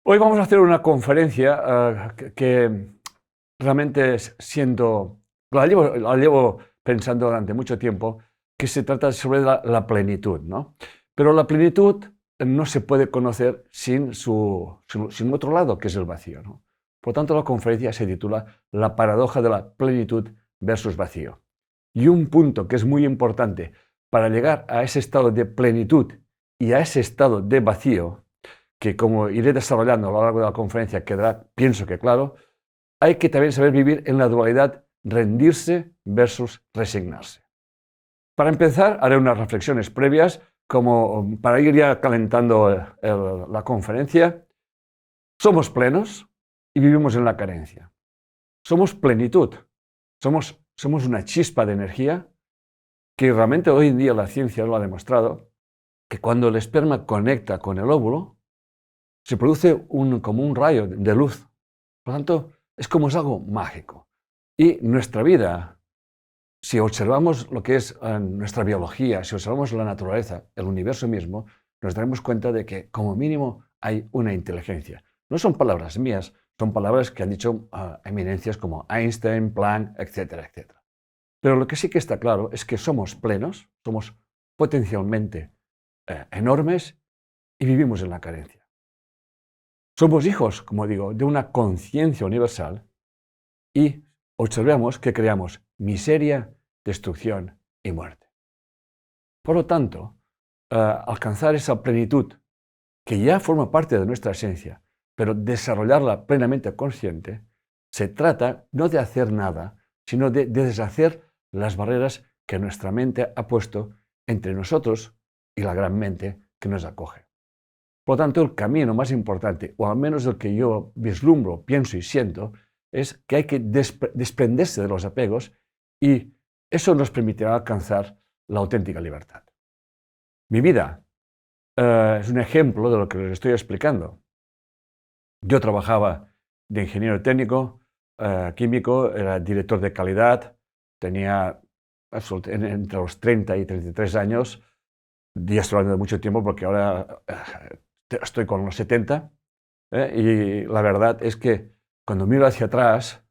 Hoy vamos a hacer una conferencia que realmente la llevo pensando durante mucho tiempo, que se trata sobre la plenitud, ¿no? Pero la plenitud no se puede conocer sin otro lado, que es el vacío, ¿no? Por tanto, la conferencia se titula La paradoja de la plenitud versus vacío. Y un punto que es muy importante para llegar a ese estado de plenitud y a ese estado de vacío, que como iré desarrollando a lo largo de la conferencia quedará, pienso que claro, hay que también saber vivir en la dualidad rendirse versus resignarse. Para empezar, haré unas reflexiones previas como para ir ya calentando la conferencia. Somos plenos y vivimos en la carencia. Somos plenitud. Somos una chispa de energía que realmente hoy en día la ciencia lo ha demostrado, que cuando el esperma conecta con el óvulo, se produce como un rayo de luz. Por lo tanto, es algo mágico. Y nuestra vida, si observamos lo que es nuestra biología, si observamos la naturaleza, el universo mismo, nos daremos cuenta de que como mínimo hay una inteligencia. No son palabras mías, son palabras que han dicho eminencias como Einstein, Planck, etcétera, etcétera. Pero lo que sí que está claro es que somos plenos, somos potencialmente enormes y vivimos en la carencia. Somos hijos, como digo, de una conciencia universal y observemos que creamos miseria, destrucción y muerte. Por lo tanto, alcanzar esa plenitud que ya forma parte de nuestra esencia, pero desarrollarla plenamente consciente, se trata no de hacer nada, sino de deshacer las barreras que nuestra mente ha puesto entre nosotros y la gran mente que nos acoge. Por lo tanto, el camino más importante, o al menos el que yo vislumbro, pienso y siento, es que hay que desprenderse de los apegos y eso nos permitirá alcanzar la auténtica libertad. Mi vida es un ejemplo de lo que les estoy explicando. Yo trabajaba de ingeniero técnico, químico, era director de calidad, tenía entre los 30 y 33 años, ya estoy hablando de mucho tiempo porque ahora estoy con los 70, y la verdad es que cuando miro hacia atrás,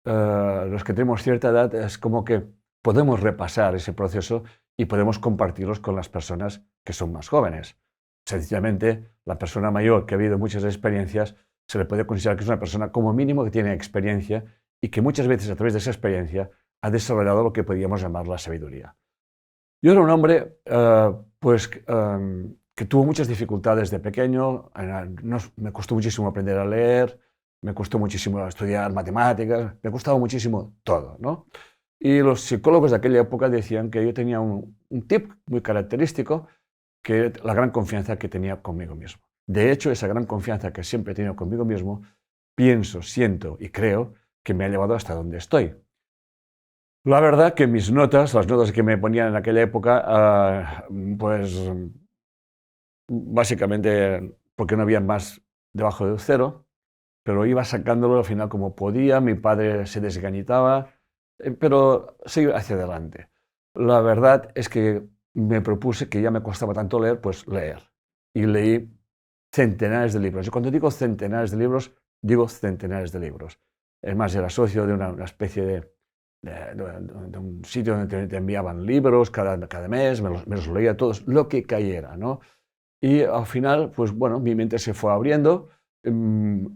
los que tenemos cierta edad es como que podemos repasar ese proceso y podemos compartirlos con las personas que son más jóvenes. Sencillamente, la persona mayor que ha habido muchas experiencias se le puede considerar que es una persona como mínimo que tiene experiencia y que muchas veces a través de esa experiencia ha desarrollado lo que podríamos llamar la sabiduría. Yo era un hombre que tuvo muchas dificultades de pequeño, me costó muchísimo aprender a leer, me costó muchísimo estudiar matemáticas, me costaba muchísimo todo, ¿no? Y los psicólogos de aquella época decían que yo tenía un tip muy característico, que era la gran confianza que tenía conmigo mismo. De hecho, esa gran confianza que siempre he tenido conmigo mismo, pienso, siento y creo que me ha llevado hasta donde estoy. La verdad que mis notas, las notas que me ponían en aquella época, pues básicamente porque no había más debajo del cero, pero iba sacándolo al final como podía, mi padre se desgañitaba, pero seguí hacia adelante. La verdad es que me propuse, que ya me costaba tanto leer, pues leer. Y leí centenares de libros. Y cuando digo centenares de libros, digo centenares de libros. Es más, era socio de una especie de un sitio donde te enviaban libros cada mes, me los leía todos, lo que cayera, ¿no? Y al final, pues bueno, mi mente se fue abriendo, a mí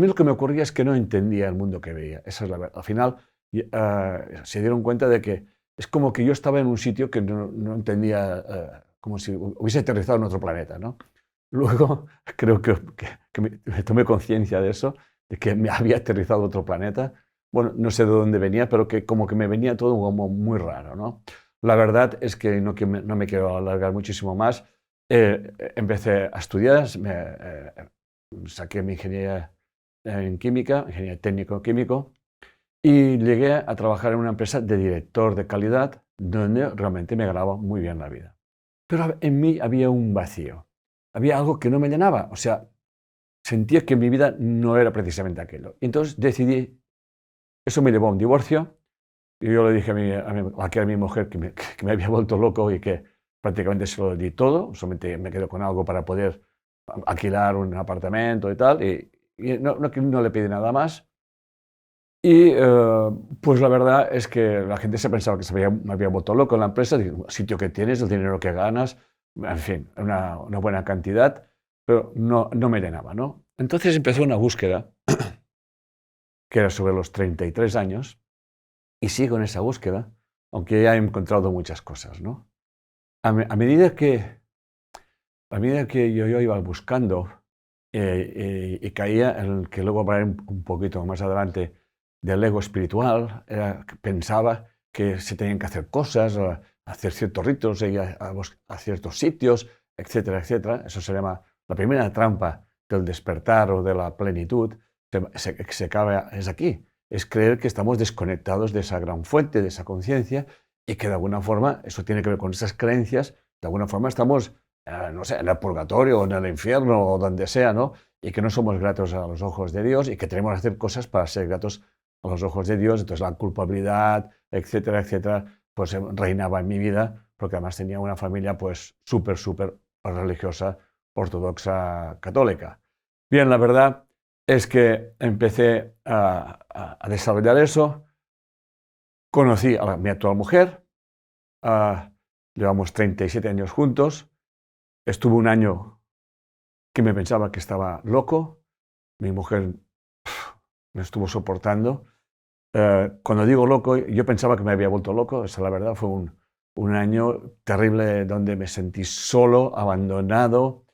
lo que me ocurría es que no entendía el mundo que veía, esa es la verdad. Al final se dieron cuenta de que es como que yo estaba en un sitio que no entendía, como si hubiese aterrizado en otro planeta, ¿no? Luego creo que me tomé conciencia de eso, de que me había aterrizado en otro planeta. Bueno, no sé de dónde venía, pero que como que me venía todo como muy raro, ¿no? La verdad es que no me quiero alargar muchísimo más. Empecé a estudiar, saqué mi ingeniería en química, ingeniería técnico-químico, y llegué a trabajar en una empresa de director de calidad, donde realmente me ganaba muy bien la vida. Pero en mí había un vacío, había algo que no me llenaba, o sea, sentía que mi vida no era precisamente aquello. Y entonces decidí, eso me llevó a un divorcio. Y yo le dije a mi mujer que me había vuelto loco y que prácticamente se lo di todo, solamente me quedo con algo para poder alquilar un apartamento y tal, y no le pide nada más. Y pues la verdad es que la gente se pensaba que me había vuelto loco en la empresa, digo, el sitio que tienes, el dinero que ganas, en fin, una buena cantidad, pero no me llenaba, ¿no? Entonces empezó una búsqueda, que era sobre los 33 años, y sigo en esa búsqueda, aunque ya he encontrado muchas cosas, ¿no? A medida que yo iba buscando y caía en el que luego hablaré un poquito más adelante del ego espiritual, pensaba que se tenían que hacer cosas, hacer ciertos ritos, ir a ciertos sitios, etcétera, etcétera. Eso se llama la primera trampa del despertar o de la plenitud, se cabe, es aquí. Es creer que estamos desconectados de esa gran fuente, de esa conciencia, y que de alguna forma, eso tiene que ver con esas creencias, de alguna forma estamos, no sé, en el purgatorio o en el infierno o donde sea, ¿no? Y que no somos gratos a los ojos de Dios y que tenemos que hacer cosas para ser gratos a los ojos de Dios. Entonces la culpabilidad, etcétera, etcétera, pues reinaba en mi vida, porque además tenía una familia pues súper, súper religiosa, ortodoxa, católica. Bien, la verdad es que empecé a desarrollar eso. Conocí a mi actual mujer, llevamos 37 años juntos. Estuve un año que me pensaba que estaba loco. Mi mujer me estuvo soportando. Cuando digo loco, yo pensaba que me había vuelto loco. Esa es la verdad. Fue un año terrible donde me sentí solo, abandonado.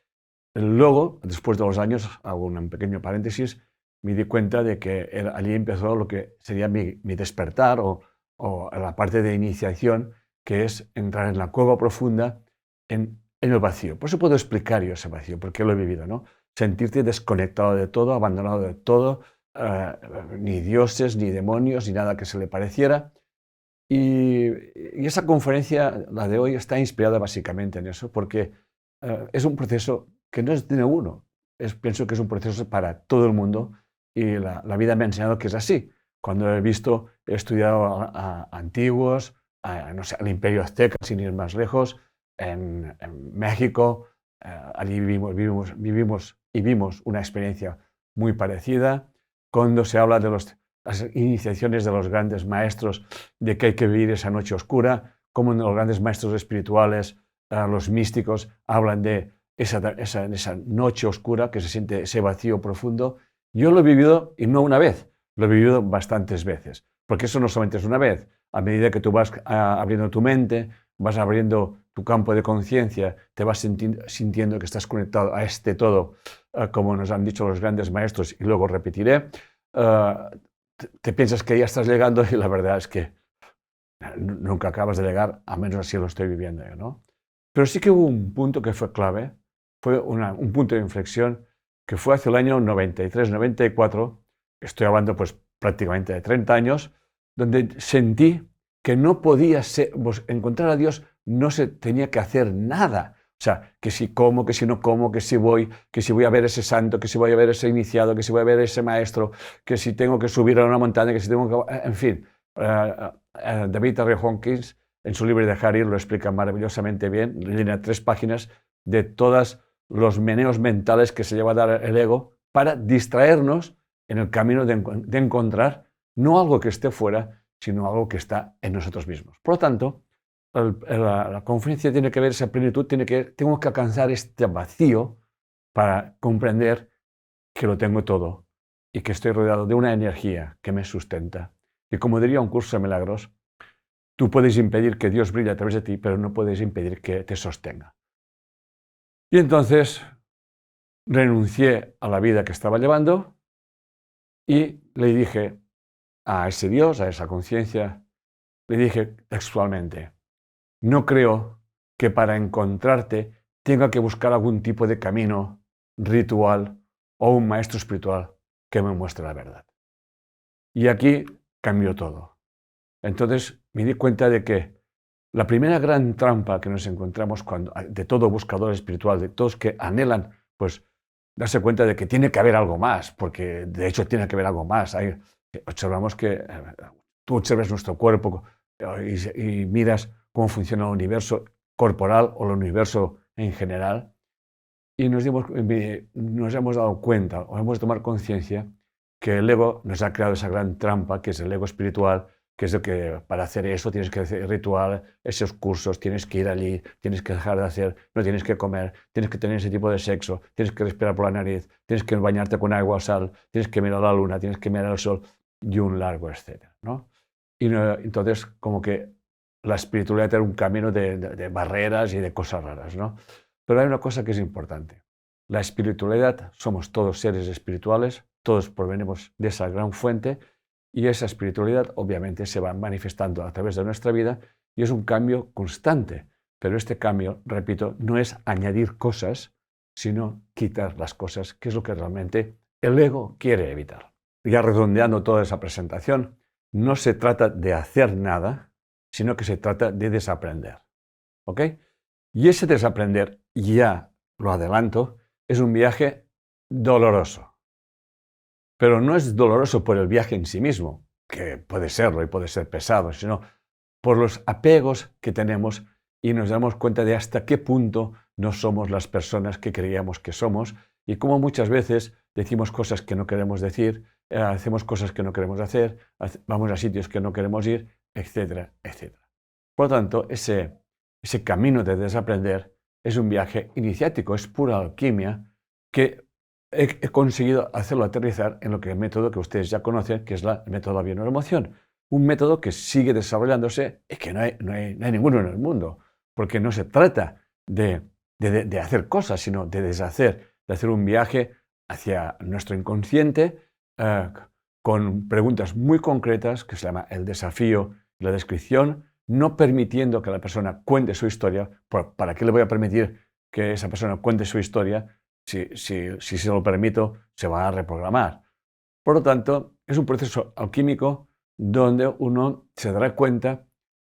Luego, después de los años, hago un pequeño paréntesis, me di cuenta de que allí empezó lo que sería mi despertar o la parte de iniciación, que es entrar en la cueva profunda, en el vacío. Por eso puedo explicar yo ese vacío, porque lo he vivido, ¿no? Sentirte desconectado de todo, abandonado de todo, ni dioses, ni demonios, ni nada que se le pareciera. Y esa conferencia, la de hoy, está inspirada básicamente en eso, porque es un proceso que no es de uno, pienso que es un proceso para todo el mundo y la vida me ha enseñado que es así. Cuando he estudiado a antiguos, no sé, al Imperio Azteca, sin ir más lejos, en México, allí vivimos y vimos una experiencia muy parecida. Cuando se habla de las iniciaciones de los grandes maestros, de que hay que vivir esa noche oscura, como los grandes maestros espirituales, los místicos, hablan de esa noche oscura, que se siente ese vacío profundo. Yo lo he vivido, y no una vez, lo he vivido bastantes veces, porque eso no solamente es una vez. A medida que tú vas abriendo tu mente, vas abriendo tu campo de conciencia, te vas sintiendo que estás conectado a este todo, como nos han dicho los grandes maestros, y luego repetiré, te piensas que ya estás llegando y la verdad es que nunca acabas de llegar, a menos así lo estoy viviendo yo, ¿no? Pero sí que hubo un punto que fue clave, fue un punto de inflexión, que fue hacia el año 93, 94, estoy hablando pues prácticamente de 30 años, donde sentí que no podía encontrar a Dios, no se tenía que hacer nada. O sea, que si como, que si no como, que si voy a ver ese santo, que si voy a ver ese iniciado, que si voy a ver ese maestro, que si tengo que subir a una montaña, que si tengo que... En fin, David R. Hawkins, en su libro de Harry, lo explica maravillosamente bien, llena 3 páginas de todos los meneos mentales que se lleva a dar el ego para distraernos en el camino de encontrar no algo que esté fuera, sino algo que está en nosotros mismos. Por lo tanto, la conferencia tiene que ver, esa plenitud, tengo que alcanzar este vacío para comprender que lo tengo todo y que estoy rodeado de una energía que me sustenta. Y como diría un curso de milagros, tú puedes impedir que Dios brille a través de ti, pero no puedes impedir que te sostenga. Y entonces renuncié a la vida que estaba llevando y le dije a ese Dios, a esa conciencia, le dije textualmente, no creo que para encontrarte tenga que buscar algún tipo de camino, ritual o un maestro espiritual que me muestre la verdad. Y aquí cambió todo. Entonces me di cuenta de que la primera gran trampa que nos encontramos de todo buscador espiritual, de todos que anhelan, pues, darse cuenta de que tiene que haber algo más, porque de hecho tiene que haber algo más. Observamos que tú observas nuestro cuerpo y miras cómo funciona el universo corporal o el universo en general, y nos hemos dado cuenta, o hemos de tomar conciencia, que el ego nos ha creado esa gran trampa, que es el ego espiritual, que es el que para hacer eso tienes que hacer ritual, esos cursos, tienes que ir allí, tienes que dejar de hacer, no tienes que comer, tienes que tener ese tipo de sexo, tienes que respirar por la nariz, tienes que bañarte con agua o sal, tienes que mirar la luna, tienes que mirar el sol, y un largo etcétera, ¿no? Entonces, como que la espiritualidad era un camino de barreras y de cosas raras, ¿no? Pero hay una cosa que es importante. La espiritualidad, somos todos seres espirituales, todos provenimos de esa gran fuente, y esa espiritualidad obviamente se va manifestando a través de nuestra vida y es un cambio constante. Pero este cambio, repito, no es añadir cosas, sino quitar las cosas, que es lo que realmente el ego quiere evitar. Ya redondeando toda esa presentación, no se trata de hacer nada, sino que se trata de desaprender. ¿Ok? Y ese desaprender, ya lo adelanto, es un viaje doloroso. Pero no es doloroso por el viaje en sí mismo, que puede serlo y puede ser pesado, sino por los apegos que tenemos y nos damos cuenta de hasta qué punto no somos las personas que creíamos que somos y cómo muchas veces decimos cosas que no queremos decir, hacemos cosas que no queremos hacer, vamos a sitios que no queremos ir, etcétera, etcétera. Por lo tanto, ese camino de desaprender es un viaje iniciático, es pura alquimia que he conseguido hacerlo aterrizar en lo que el método que ustedes ya conocen, que es el método de la bioneuroemoción. Un método que sigue desarrollándose y que no hay ninguno en el mundo, porque no se trata de hacer cosas, sino de deshacer, de hacer un viaje hacia nuestro inconsciente con preguntas muy concretas, que se llama el desafío y la descripción, no permitiendo que la persona cuente su historia. ¿Para qué le voy a permitir que esa persona cuente su historia? Si se lo permito, se va a reprogramar. Por lo tanto, es un proceso alquímico donde uno se dará cuenta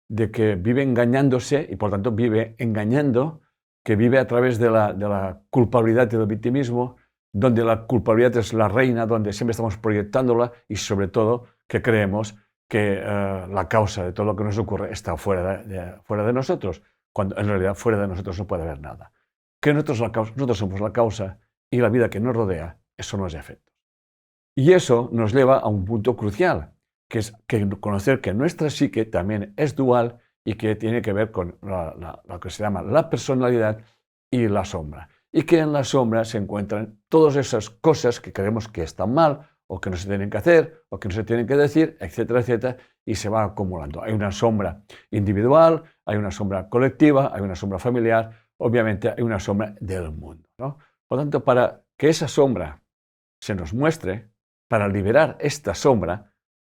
de que vive engañándose y por tanto vive engañando, que vive a través de la culpabilidad y del victimismo, donde la culpabilidad es la reina, donde siempre estamos proyectándola y sobre todo que creemos que la causa de todo lo que nos ocurre está fuera de nosotros, cuando en realidad fuera de nosotros no puede haber nada. Que nosotros somos la causa y la vida que nos rodea son los efectos. Y eso nos lleva a un punto crucial, que es conocer que nuestra psique también es dual y que tiene que ver con lo que se llama la personalidad y la sombra. Y que en la sombra se encuentran todas esas cosas que creemos que están mal o que no se tienen que hacer o que no se tienen que decir, etcétera, etcétera, y se va acumulando. Hay una sombra individual, hay una sombra colectiva, hay una sombra familiar, obviamente hay una sombra del mundo, ¿no? Por lo tanto, para que esa sombra se nos muestre, para liberar esta sombra,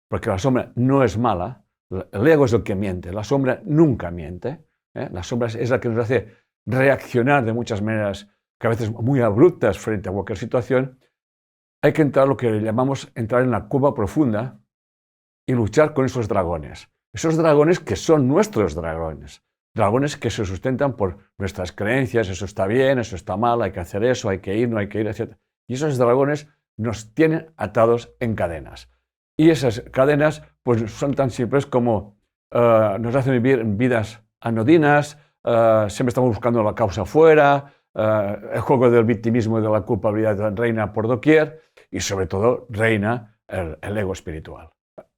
porque la sombra no es mala, el ego es el que miente, la sombra nunca miente, la sombra es la que nos hace reaccionar de muchas maneras, que a veces muy abruptas frente a cualquier situación. Hay que entrar, lo que llamamos entrar en la cueva profunda y luchar con esos dragones que son nuestros dragones que se sustentan por nuestras creencias, eso está bien, eso está mal, hay que hacer eso, hay que ir, no hay que ir, etc. Y esos dragones nos tienen atados en cadenas. Y esas cadenas pues, son tan simples como nos hacen vivir vidas anodinas, siempre estamos buscando la causa fuera, el juego del victimismo y de la culpabilidad reina por doquier y sobre todo reina el ego espiritual.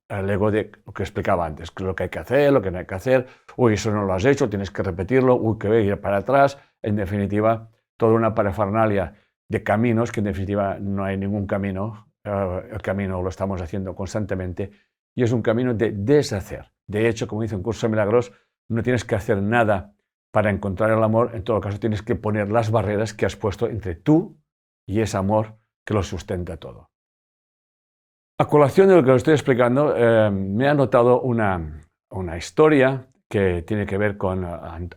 El ego de lo que explicaba antes, que lo que hay que hacer, lo que no hay que hacer, uy, eso no lo has hecho, tienes que repetirlo, uy, que voy a ir para atrás, en definitiva, toda una parafernalia de caminos, que en definitiva no hay ningún camino, el camino lo estamos haciendo constantemente, y es un camino de deshacer. De hecho, como dice un curso de milagros, no tienes que hacer nada para encontrar el amor, en todo caso tienes que poner las barreras que has puesto entre tú y ese amor que lo sustenta todo. A colación de lo que os estoy explicando, me ha notado una historia que tiene que ver con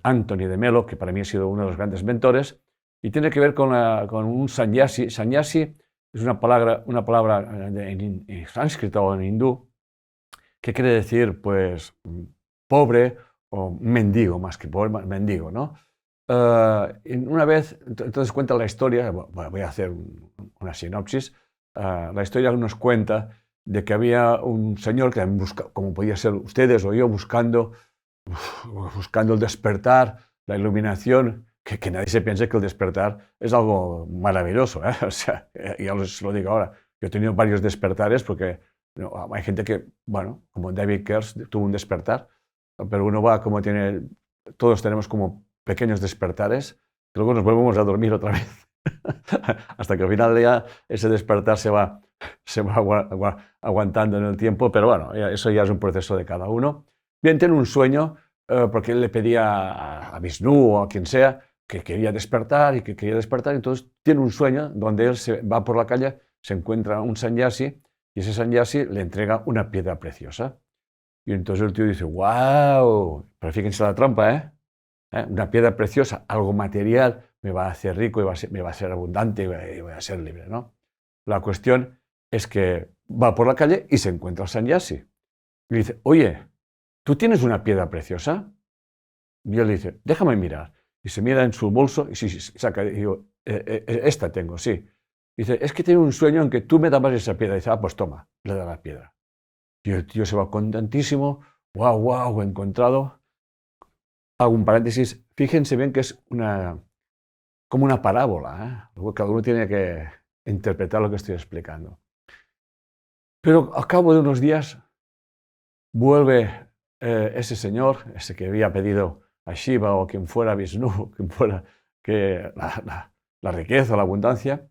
Anthony de Melo, que para mí ha sido uno de los grandes mentores, y tiene que ver con un sannyasi. Sannyasi es una palabra en sánscrito o en hindú que quiere decir, pues, pobre o mendigo, más que pobre, mendigo, ¿no? Una vez, entonces cuenta la historia, voy a hacer una sinopsis. La historia nos cuenta de que había un señor que como podía ser ustedes o yo, buscando el despertar, la iluminación que nadie se piense que el despertar es algo maravilloso, ¿eh? O sea, ya os lo digo ahora. Yo he tenido varios despertares porque hay gente que, bueno, como David Kers tuvo un despertar, pero uno va como todos tenemos como pequeños despertares, que luego nos volvemos a dormir otra vez. Hasta que al final ya ese despertar se va aguantando en el tiempo, pero bueno, eso ya es un proceso de cada uno. Bien, tiene un sueño, porque él le pedía a Vishnu o a quien sea que quería despertar y que quería despertar, entonces tiene un sueño donde él se va por la calle, se encuentra un sannyasi y ese sannyasi le entrega una piedra preciosa. Y entonces el tío dice, wow, pero fíjense la trampa, ¿eh? Una piedra preciosa, algo material, me va a hacer rico y me va a ser abundante y voy a ser libre, ¿no? La cuestión es que va por la calle y se encuentra al sannyasi. Y le dice, oye, ¿tú tienes una piedra preciosa? Y él le dice, déjame mirar. Y se mira en su bolso y sí, saca, y digo, esta tengo, sí. Dice, es que tengo un sueño en que tú me dabas esa piedra. Y dice, pues toma, le da la piedra. Y el tío se va contentísimo, wow, he encontrado. Hago un paréntesis, fíjense bien que es como una parábola, ¿eh? Luego cada uno tiene que interpretar lo que estoy explicando. Pero al cabo de unos días vuelve ese señor, ese que había pedido a Shiva o quien fuera Vishnu, quien fuera que la riqueza, la abundancia,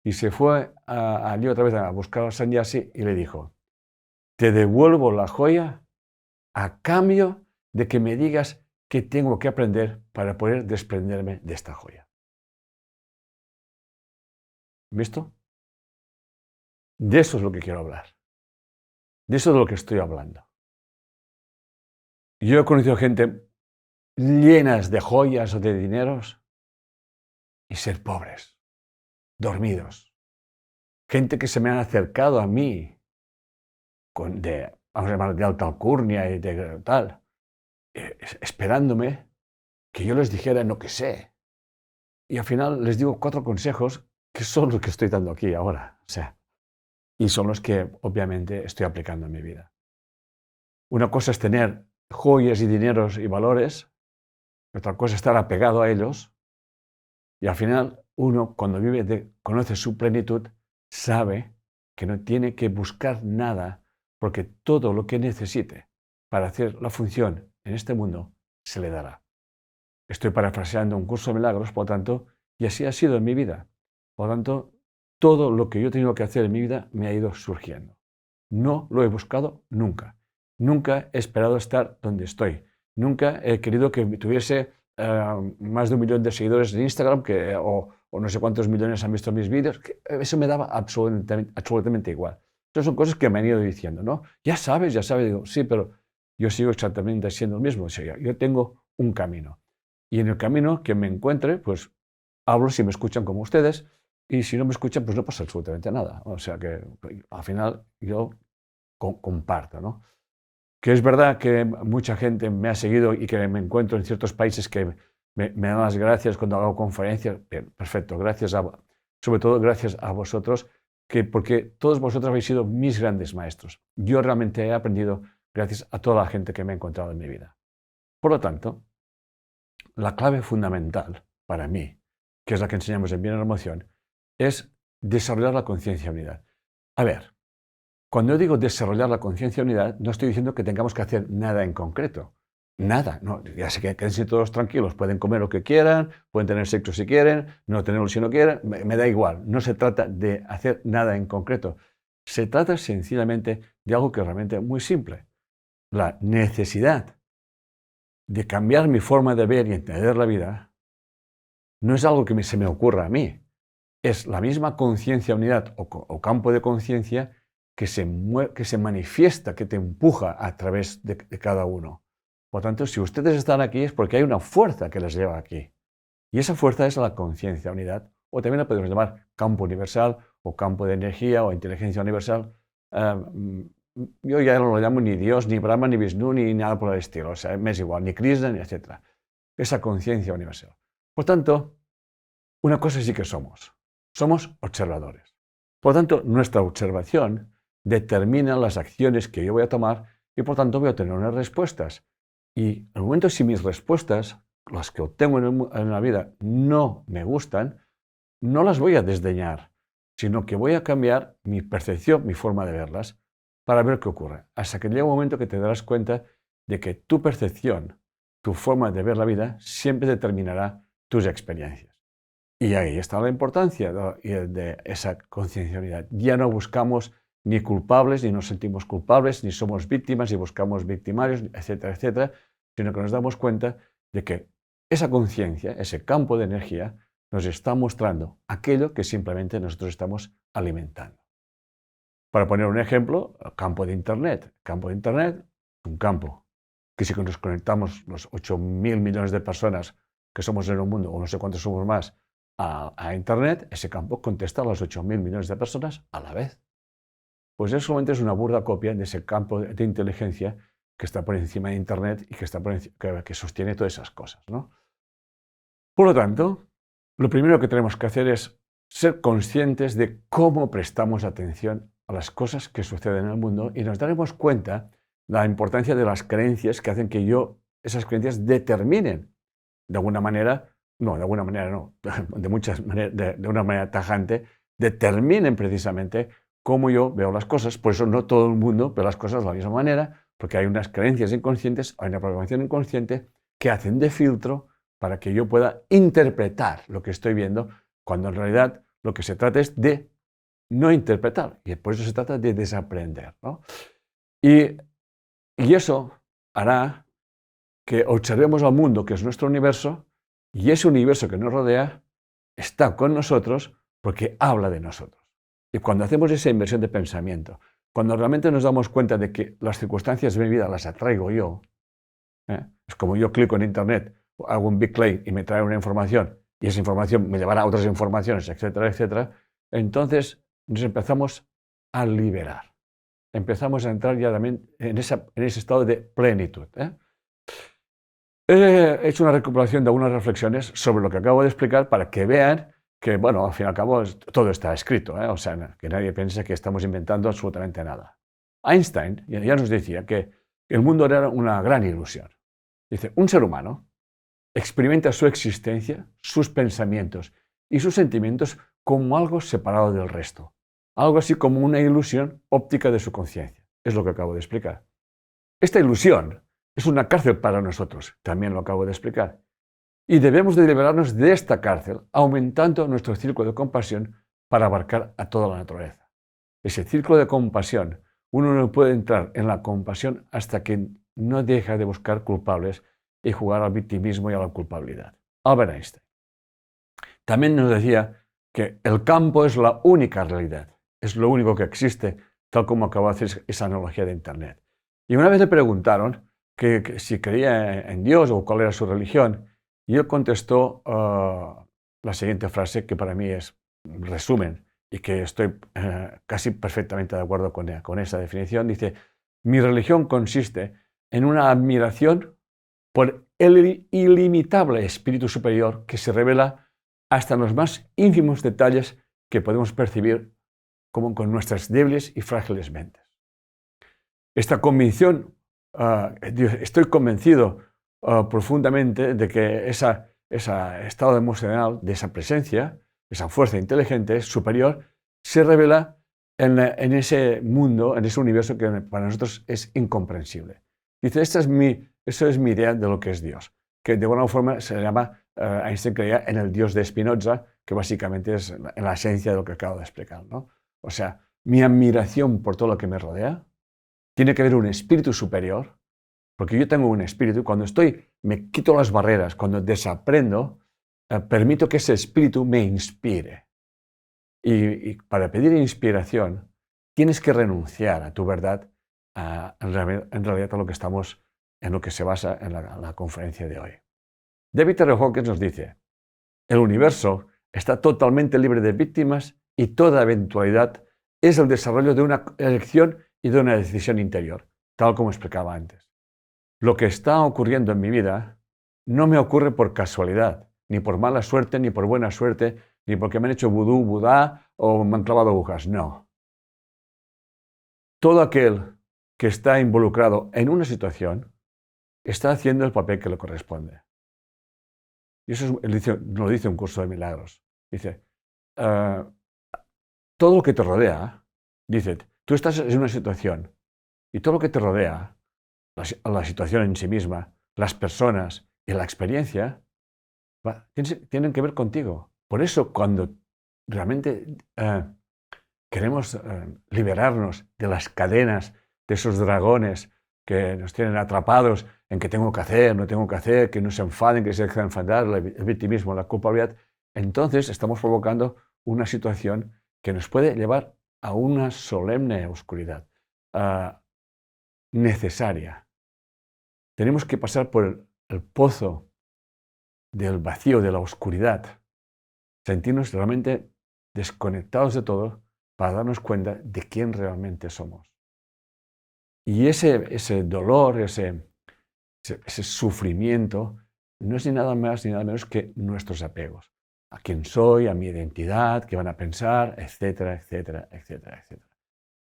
y se fue allí otra vez a buscar al sannyasi y le dijo, te devuelvo la joya a cambio de que me digas qué tengo que aprender para poder desprenderme de esta joya. ¿Visto? De eso es lo que quiero hablar. De eso es de lo que estoy hablando. Yo he conocido gente llenas de joyas o de dineros y ser pobres, dormidos. Gente que se me han acercado a mí vamos a llamar, de alta alcurnia y de tal, esperándome que yo les dijera lo que sé. Y al final les digo 4 consejos que son los que estoy dando aquí ahora. O sea, y son los que obviamente estoy aplicando en mi vida. Una cosa es tener joyas y dineros y valores, otra cosa es estar apegado a ellos, y al final uno cuando conoce su plenitud, sabe que no tiene que buscar nada, porque todo lo que necesite para hacer la función en este mundo se le dará. Estoy parafraseando un curso de milagros, por lo tanto, y así ha sido en mi vida. Por lo tanto, todo lo que yo he tenido que hacer en mi vida me ha ido surgiendo. No lo he buscado nunca. Nunca he esperado estar donde estoy. Nunca he querido que tuviese más de 1 millón de seguidores en Instagram o no sé cuántos millones han visto mis vídeos. Eso me daba absolutamente igual. Entonces son cosas que me han ido diciendo, ¿no? Ya sabes, digo, sí, pero yo sigo exactamente siendo el mismo. O sea, yo tengo un camino. Y en el camino que me encuentre, pues hablo si me escuchan como ustedes, y si no me escuchan, pues no pasa absolutamente nada. O sea que al final yo comparto, ¿no? Que es verdad que mucha gente me ha seguido y que me encuentro en ciertos países que me dan las gracias cuando hago conferencias. Bien, perfecto, sobre todo gracias a vosotros, porque todos vosotros habéis sido mis grandes maestros. Yo realmente he aprendido gracias a toda la gente que me he encontrado en mi vida. Por lo tanto, la clave fundamental para mí, que es la que enseñamos en Bien en la Emoción, es desarrollar la conciencia unidad. A ver, cuando yo digo desarrollar la conciencia unidad, no estoy diciendo que tengamos que hacer nada en concreto. Nada, no, ya sé que quédense todos tranquilos, pueden comer lo que quieran, pueden tener sexo si quieren, no tenerlo si no quieren, me da igual. No se trata de hacer nada en concreto. Se trata sencillamente de algo que es realmente muy simple. La necesidad de cambiar mi forma de ver y entender la vida no es algo que se me ocurra a mí. Es la misma conciencia unidad o campo de conciencia que se manifiesta, que te empuja a través de cada uno. Por tanto, si ustedes están aquí es porque hay una fuerza que les lleva aquí. Y esa fuerza es la conciencia unidad, o también la podemos llamar campo universal, o campo de energía, o inteligencia universal. Yo ya no lo llamo ni Dios, ni Brahma, ni Vishnu, ni nada por el estilo. O sea, me es igual, ni Krishna, ni etc. Esa conciencia universal. Por tanto, una cosa sí que somos observadores. Por tanto, nuestra observación determina las acciones que yo voy a tomar y por tanto voy a tener unas respuestas. Y en el momento si mis respuestas las que obtengo en la vida no me gustan, no las voy a desdeñar, sino que voy a cambiar mi percepción, mi forma de verlas, para ver qué ocurre. Hasta que llega un momento que te darás cuenta de que tu percepción, tu forma de ver la vida, siempre determinará tus experiencias. Y ahí está la importancia de esa conciencialidad. Ya no buscamos ni culpables, ni nos sentimos culpables, ni somos víctimas, ni buscamos victimarios, etcétera, etcétera, sino que nos damos cuenta de que esa conciencia, ese campo de energía, nos está mostrando aquello que simplemente nosotros estamos alimentando. Para poner un ejemplo, el campo de Internet. El campo de Internet es un campo que si nos conectamos los 8.000 millones de personas que somos en el mundo, o no sé cuántos somos más, a Internet, ese campo contesta a los 8.000 millones de personas a la vez. Pues eso solamente es una burda copia de ese campo de inteligencia que está por encima de Internet y que sostiene todas esas cosas, ¿no? Por lo tanto, lo primero que tenemos que hacer es ser conscientes de cómo prestamos atención a las cosas que suceden en el mundo y nos daremos cuenta de la importancia de las creencias que hacen que esas creencias determinen de alguna manera, no, de alguna manera no, de muchas maneras, de una manera tajante, determinen precisamente cómo yo veo las cosas. Por eso no todo el mundo ve las cosas de la misma manera, porque hay unas creencias inconscientes, hay una programación inconsciente que hacen de filtro para que yo pueda interpretar lo que estoy viendo, cuando en realidad lo que se trata es de no interpretar, y por eso se trata de desaprender, ¿no? Y eso hará que observemos al mundo, que es nuestro universo, y ese universo que nos rodea está con nosotros porque habla de nosotros. Y cuando hacemos esa inversión de pensamiento, cuando realmente nos damos cuenta de que las circunstancias de mi vida las atraigo yo, es como yo clico en Internet, hago un big click y me trae una información, y esa información me llevará a otras informaciones, etcétera, etcétera, entonces nos empezamos a liberar. Empezamos a entrar ya también en ese estado de plenitud. He hecho una recopilación de algunas reflexiones sobre lo que acabo de explicar para que vean que, bueno, al fin y al cabo todo está escrito, o sea, que nadie piense que estamos inventando absolutamente nada. Einstein ya nos decía que el mundo era una gran ilusión. Dice, un ser humano experimenta su existencia, sus pensamientos y sus sentimientos como algo separado del resto, algo así como una ilusión óptica de su conciencia. Es lo que acabo de explicar. Esta ilusión es una cárcel para nosotros, también lo acabo de explicar. Y debemos de liberarnos de esta cárcel, aumentando nuestro círculo de compasión para abarcar a toda la naturaleza. Ese círculo de compasión, uno no puede entrar en la compasión hasta que no deja de buscar culpables y jugar al victimismo y a la culpabilidad. Albert Einstein. También nos decía que el campo es la única realidad, es lo único que existe, tal como acabo de hacer esa analogía de Internet. Y una vez le preguntaron que si creía en Dios o cuál era su religión, y él contestó la siguiente frase que para mí es un resumen y que estoy casi perfectamente de acuerdo con esa definición. Dice, mi religión consiste en una admiración por el ilimitable espíritu superior que se revela hasta en los más ínfimos detalles que podemos percibir como con nuestras débiles y frágiles mentes. Esta convicción, estoy convencido profundamente de que ese estado emocional, de esa presencia, esa fuerza inteligente superior, se revela en ese mundo, en ese universo que para nosotros es incomprensible. Dice, esa es mi idea de lo que es Dios, que de alguna forma se llama, Einstein creía en el Dios de Spinoza, que básicamente es la esencia de lo que acabo de explicar, ¿no? O sea, mi admiración por todo lo que me rodea, tiene que haber un espíritu superior, porque yo tengo un espíritu, y cuando me quito las barreras, cuando desaprendo, permito que ese espíritu me inspire. Y para pedir inspiración, tienes que renunciar a tu verdad, en realidad a lo que estamos, en lo que se basa en la conferencia de hoy. David R. Hawkins nos dice, el universo está totalmente libre de víctimas y toda eventualidad es el desarrollo de una elección y de una decisión interior, tal como explicaba antes. Lo que está ocurriendo en mi vida no me ocurre por casualidad, ni por mala suerte, ni por buena suerte, ni porque me han hecho vudú, budá o me han clavado agujas, no. Todo aquel que está involucrado en una situación está haciendo el papel que le corresponde. Y eso lo dice un curso de milagros. Dice, todo lo que te rodea, dice, tú estás en una situación y todo lo que te rodea, la situación en sí misma, las personas y la experiencia, tienen que ver contigo. Por eso cuando realmente queremos liberarnos de las cadenas, de esos dragones que nos tienen atrapados en que tengo que hacer, no tengo que hacer, que no se enfaden, que se dejen enfadar, el victimismo, la culpabilidad, entonces estamos provocando una situación que nos puede llevar a una solemne oscuridad necesaria. Tenemos que pasar por el pozo del vacío, de la oscuridad, sentirnos realmente desconectados de todo para darnos cuenta de quién realmente somos. Y ese dolor, ese sufrimiento, no es ni nada más ni nada menos que nuestros apegos. A quién soy, a mi identidad, qué van a pensar, etcétera, etcétera, etcétera, etcétera.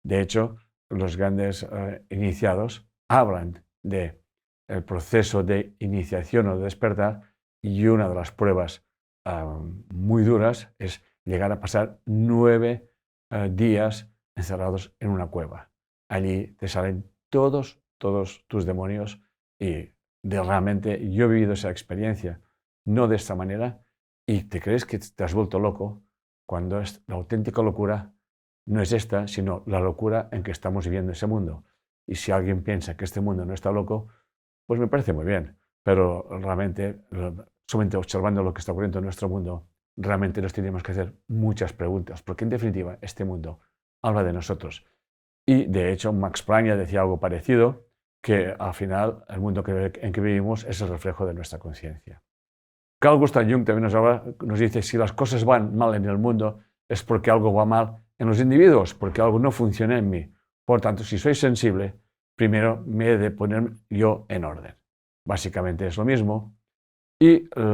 De hecho, los grandes iniciados hablan del proceso de iniciación o de despertar, y una de las pruebas muy duras es llegar a pasar 9 días encerrados en una cueva. Allí te salen todos tus demonios, y realmente yo he vivido esa experiencia, no de esta manera, y te crees que te has vuelto loco cuando es la auténtica locura. No es esta, sino la locura en que estamos viviendo ese mundo. Y si alguien piensa que este mundo no está loco, pues me parece muy bien. Pero realmente, solamente observando lo que está ocurriendo en nuestro mundo, realmente nos tenemos que hacer muchas preguntas, porque en definitiva este mundo habla de nosotros. Y de hecho Max Planck ya decía algo parecido, que al final el mundo en que vivimos es el reflejo de nuestra conciencia. Carl Gustav Jung también nos dice, si las cosas van mal en el mundo es porque algo va mal en los individuos, porque algo no funciona en mí. Por tanto, si soy sensible, primero me he de poner yo en orden. Básicamente es lo mismo. Y el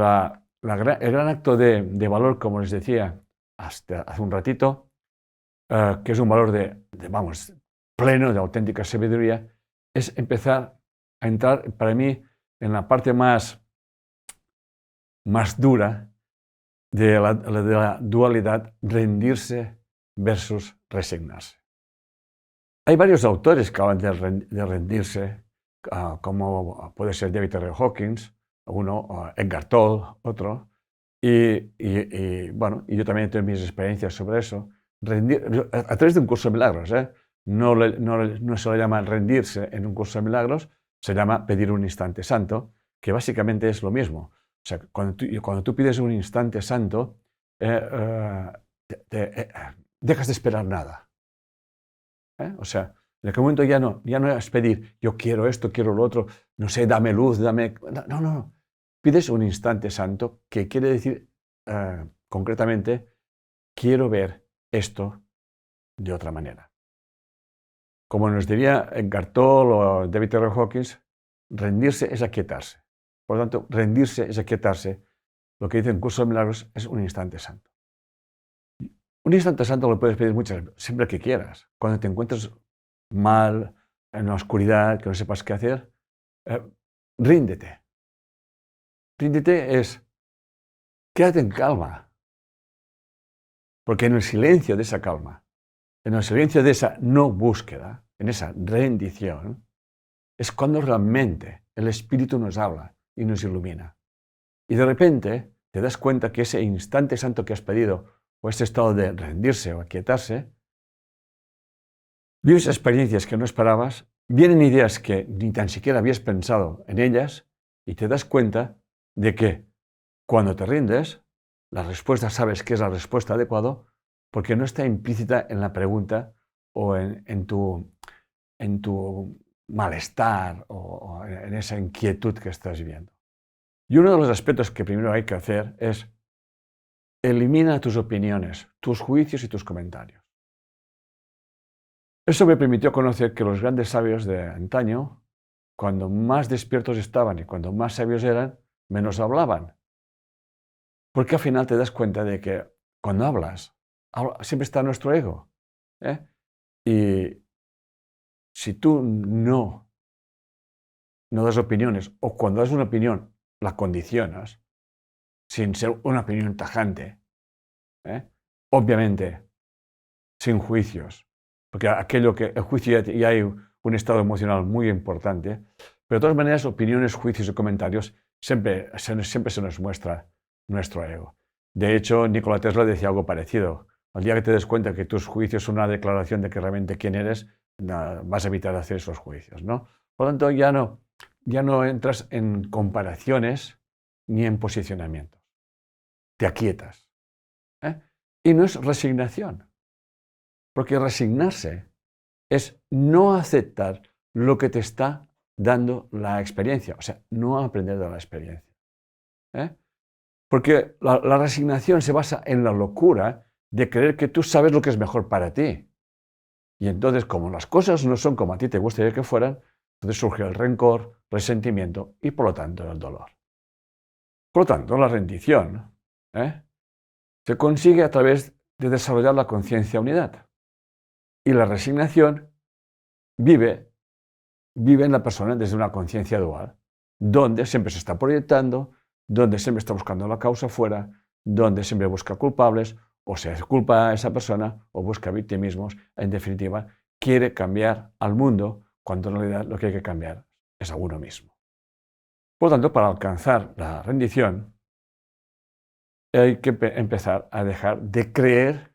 gran acto de valor, como les decía hasta hace un ratito, que es un valor vamos, pleno de auténtica sabiduría, es empezar a entrar para mí en la parte más dura de la dualidad, rendirse versus resignarse. Hay varios autores que hablan de rendirse, como puede ser David R. Hawkins, uno, Edgar Tolle, otro, bueno, y yo también tengo mis experiencias sobre eso. A través de un curso de milagros, no se le llama rendirse en un curso de milagros, se llama pedir un instante santo, que básicamente es lo mismo. O sea, cuando tú pides un instante santo, dejas de esperar nada. O sea, en aquel momento ya no es pedir, yo quiero esto, quiero lo otro, no sé, dame luz, dame... No. Pides un instante santo, que quiere decir concretamente, quiero ver esto de otra manera. Como nos diría Eckhart Tolle o David R. Hawkins, rendirse es aquietarse. Por lo tanto, rendirse es aquietarse. Lo que dice en Curso de Milagros es un instante santo. Un instante santo lo puedes pedir siempre que quieras. Cuando te encuentres mal, en la oscuridad, que no sepas qué hacer, ríndete. Ríndete es, quédate en calma. Porque en el silencio de esa calma, en el silencio de esa no búsqueda, en esa rendición, es cuando realmente el Espíritu nos habla y nos ilumina. Y de repente te das cuenta que ese instante santo que has pedido, o ese estado de rendirse o aquietarse, vives experiencias que no esperabas, vienen ideas que ni tan siquiera habías pensado en ellas, y te das cuenta de que cuando te rindes, la respuesta sabes que es la respuesta adecuada, porque no está implícita en la pregunta o en tu malestar o en esa inquietud que estás viviendo. Y uno de los aspectos que primero hay que hacer es elimina tus opiniones, tus juicios y tus comentarios. Eso me permitió conocer que los grandes sabios de antaño, cuando más despiertos estaban y cuando más sabios eran, menos hablaban. Porque al final te das cuenta de que cuando hablas, siempre está nuestro ego. Y si tú no das opiniones, o cuando das una opinión la condicionas, sin ser una opinión tajante, ¿eh? Obviamente, sin juicios, porque el juicio ya hay un estado emocional muy importante, pero de todas maneras, opiniones, juicios y comentarios siempre se nos muestra nuestro ego. De hecho, Nikola Tesla decía algo parecido. Al día que te des cuenta que tus juicios son una declaración de que realmente quién eres, vas a evitar hacer esos juicios, ¿no? Por lo tanto, ya no entras en comparaciones ni en posicionamientos. Te aquietas, ¿eh? Y no es resignación, porque resignarse es no aceptar lo que te está dando la experiencia, o sea, no aprender de la experiencia, ¿eh? Porque la resignación se basa en la locura de creer que tú sabes lo que es mejor para ti. Y entonces, como las cosas no son como a ti te gustaría que fueran, entonces surge el rencor, resentimiento y, por lo tanto, el dolor. Por lo tanto, la rendición, ¿eh?, se consigue a través de desarrollar la conciencia unidad. Y la resignación vive en la persona desde una conciencia dual, donde siempre se está proyectando, donde siempre está buscando la causa fuera, donde siempre busca culpables, o se culpa a esa persona, o busca victimismos. En definitiva, quiere cambiar al mundo, cuando en realidad lo que hay que cambiar es a uno mismo. Por lo tanto, para alcanzar la rendición, hay que empezar a dejar de creer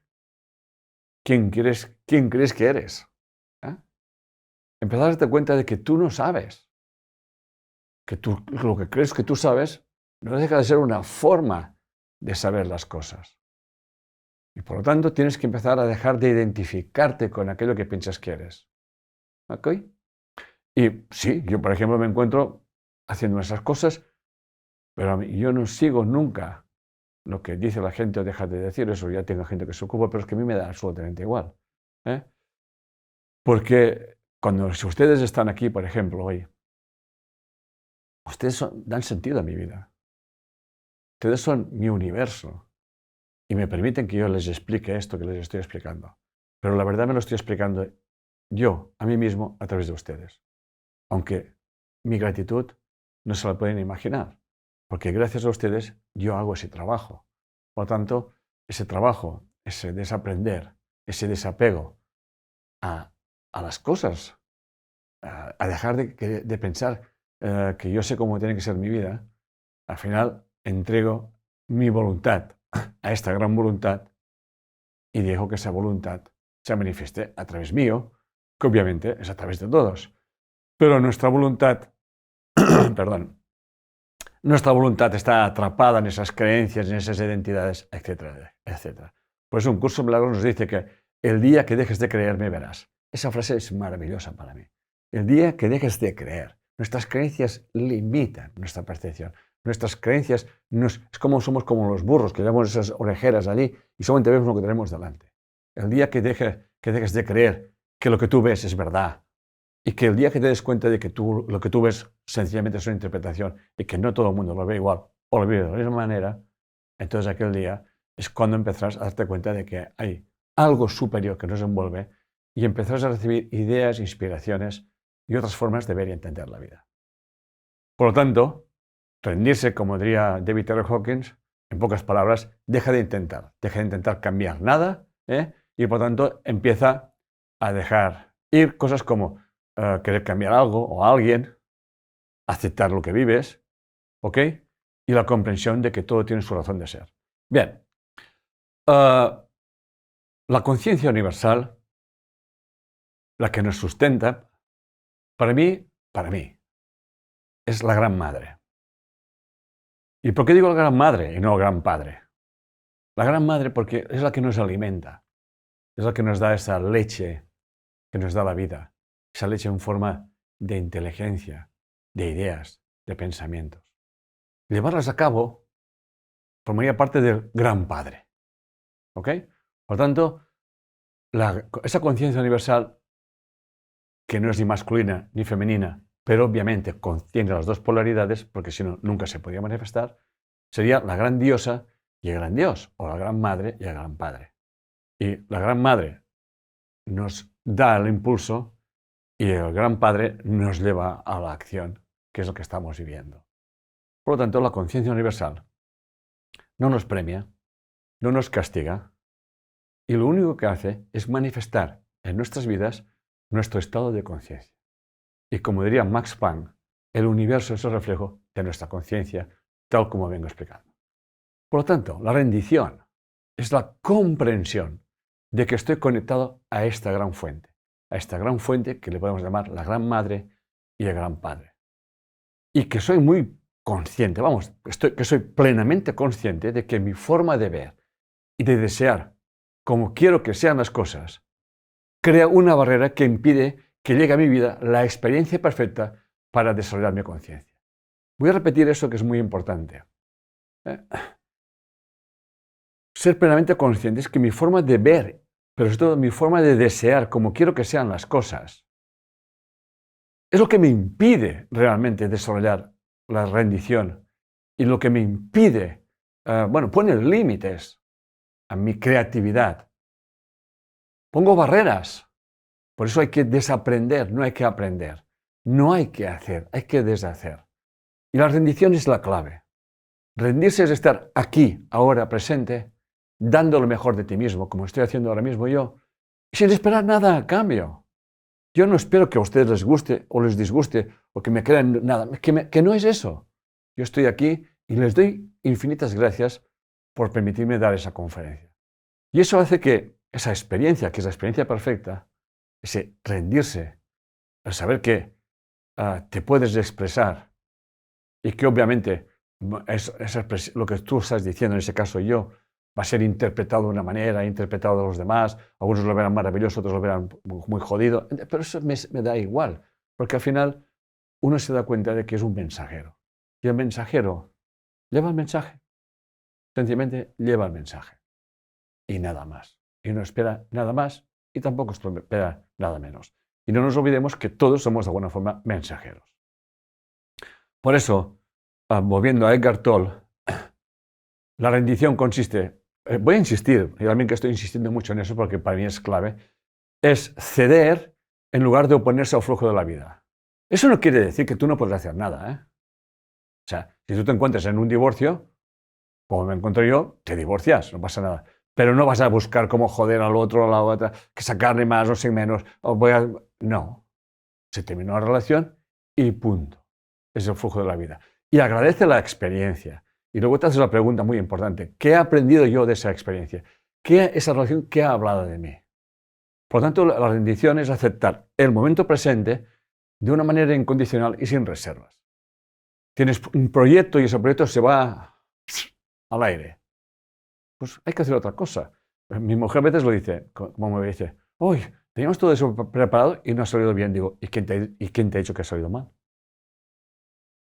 quién crees que eres, ¿eh? Empezar a darte cuenta de que tú no sabes, que lo que crees que tú sabes no deja de ser una forma de saber las cosas. Y por lo tanto tienes que empezar a dejar de identificarte con aquello que piensas que eres. ¿Ok? Y sí, yo por ejemplo me encuentro haciendo esas cosas, pero yo no sigo nunca lo que dice la gente o deja de decir eso. Ya tengo gente que se ocupa, pero es que a mí me da absolutamente igual, ¿eh? Porque si ustedes están aquí, por ejemplo, hoy, ustedes dan sentido a mi vida. Ustedes son mi universo y me permiten que yo les explique esto que les estoy explicando. Pero la verdad me lo estoy explicando yo, a mí mismo, a través de ustedes. Aunque mi gratitud no se la pueden imaginar, porque gracias a ustedes yo hago ese trabajo. Por lo tanto, ese trabajo, ese desaprender, ese desapego a las cosas, a dejar de pensar que yo sé cómo tiene que ser mi vida, al final entrego mi voluntad a esta gran voluntad y dejo que esa voluntad se manifieste a través mío, que obviamente es a través de todos. Pero nuestra voluntad, perdón, nuestra voluntad está atrapada en esas creencias, en esas identidades, etcétera, etcétera. Por eso un curso milagros nos dice que el día que dejes de creer me verás. Esa frase es maravillosa para mí. El día que dejes de creer. Nuestras creencias limitan nuestra percepción. Nuestras creencias es como somos como los burros, que llevamos esas orejeras allí y solamente vemos lo que tenemos delante. El día que dejes de creer que lo que tú ves es verdad, y que el día que te des cuenta de que lo que tú ves sencillamente es una interpretación y que no todo el mundo lo ve igual o lo vive de la misma manera, entonces aquel día es cuando empezarás a darte cuenta de que hay algo superior que nos envuelve y empezarás a recibir ideas, inspiraciones y otras formas de ver y entender la vida. Por lo tanto, rendirse, como diría David Taylor Hawkins, en pocas palabras, deja de intentar cambiar nada, y por lo tanto empieza a dejar ir cosas como querer cambiar algo o a alguien, aceptar lo que vives, ¿ok? Y la comprensión de que todo tiene su razón de ser. Bien, la conciencia universal, la que nos sustenta, para mí, es la gran madre. ¿Y por qué digo la gran madre y no el gran padre? La gran madre porque es la que nos alimenta, es la que nos da esa leche que nos da la vida, esa leche en forma de inteligencia, de ideas, de pensamientos. Llevarlas a cabo formaría parte del gran padre. ¿Ok? Por lo tanto, esa conciencia universal, que no es ni masculina ni femenina, pero obviamente contiene las dos polaridades, porque si no, nunca se podría manifestar, sería la gran diosa y el gran dios, o la gran madre y el gran padre. Y la gran madre nos da el impulso y el gran padre nos lleva a la acción, que es lo que estamos viviendo. Por lo tanto, la conciencia universal no nos premia, no nos castiga, y lo único que hace es manifestar en nuestras vidas nuestro estado de conciencia. Y como diría Max Planck, el universo es el reflejo de nuestra conciencia, tal como vengo explicando. Por lo tanto, la rendición es la comprensión de que estoy conectado a esta gran fuente que le podemos llamar la Gran Madre y el Gran Padre. Y que soy muy consciente, que soy plenamente consciente de que mi forma de ver y de desear como quiero que sean las cosas crea una barrera que impide que llegue a mi vida la experiencia perfecta para desarrollar mi conciencia. Voy a repetir eso que es muy importante. Ser plenamente consciente es que mi forma de ver, pero sobre todo mi forma de desear como quiero que sean las cosas, es lo que me impide realmente desarrollar la rendición y lo que me impide, poner límites a mi creatividad. Pongo barreras. Por eso hay que desaprender, no hay que aprender. No hay que hacer, hay que deshacer. Y la rendición es la clave. Rendirse es estar aquí, ahora, presente, dando lo mejor de ti mismo, como estoy haciendo ahora mismo yo, sin esperar nada a cambio. Yo no espero que a ustedes les guste o les disguste o que me crean nada, que no es eso. Yo estoy aquí y les doy infinitas gracias por permitirme dar esa conferencia. Y eso hace que esa experiencia, que es la experiencia perfecta, ese rendirse, el saber que te puedes expresar y que obviamente lo que tú estás diciendo, en ese caso yo, va a ser interpretado de una manera, interpretado de los demás, algunos lo verán maravilloso, otros lo verán muy jodido, pero eso me da igual, porque al final uno se da cuenta de que es un mensajero. Y el mensajero lleva el mensaje, sencillamente lleva el mensaje. Y nada más. Y no espera nada más y tampoco espera nada menos. Y no nos olvidemos que todos somos de alguna forma mensajeros. Por eso, volviendo a Eckhart Tolle, la rendición consiste, voy a insistir, y también que estoy insistiendo mucho en eso porque para mí es clave, es ceder en lugar de oponerse al flujo de la vida. Eso no quiere decir que tú no podrás hacer nada, ¿eh? O sea, si tú te encuentras en un divorcio, como me encuentro yo, te divorcias, no pasa nada. Pero no vas a buscar cómo joder al otro o a la otra, que sacarle más o sin menos. No. Se terminó la relación y punto. Es el flujo de la vida. Y agradece la experiencia. Y luego te haces la pregunta muy importante. ¿Qué he aprendido yo de esa experiencia? Esa relación, ¿qué ha hablado de mí? Por lo tanto, la rendición es aceptar el momento presente de una manera incondicional y sin reservas. Tienes un proyecto y ese proyecto se va al aire. Pues hay que hacer otra cosa. Mi mujer a veces lo dice, como me dice, hoy teníamos todo eso preparado y no ha salido bien. Digo, ¿y quién te ha dicho que ha salido mal?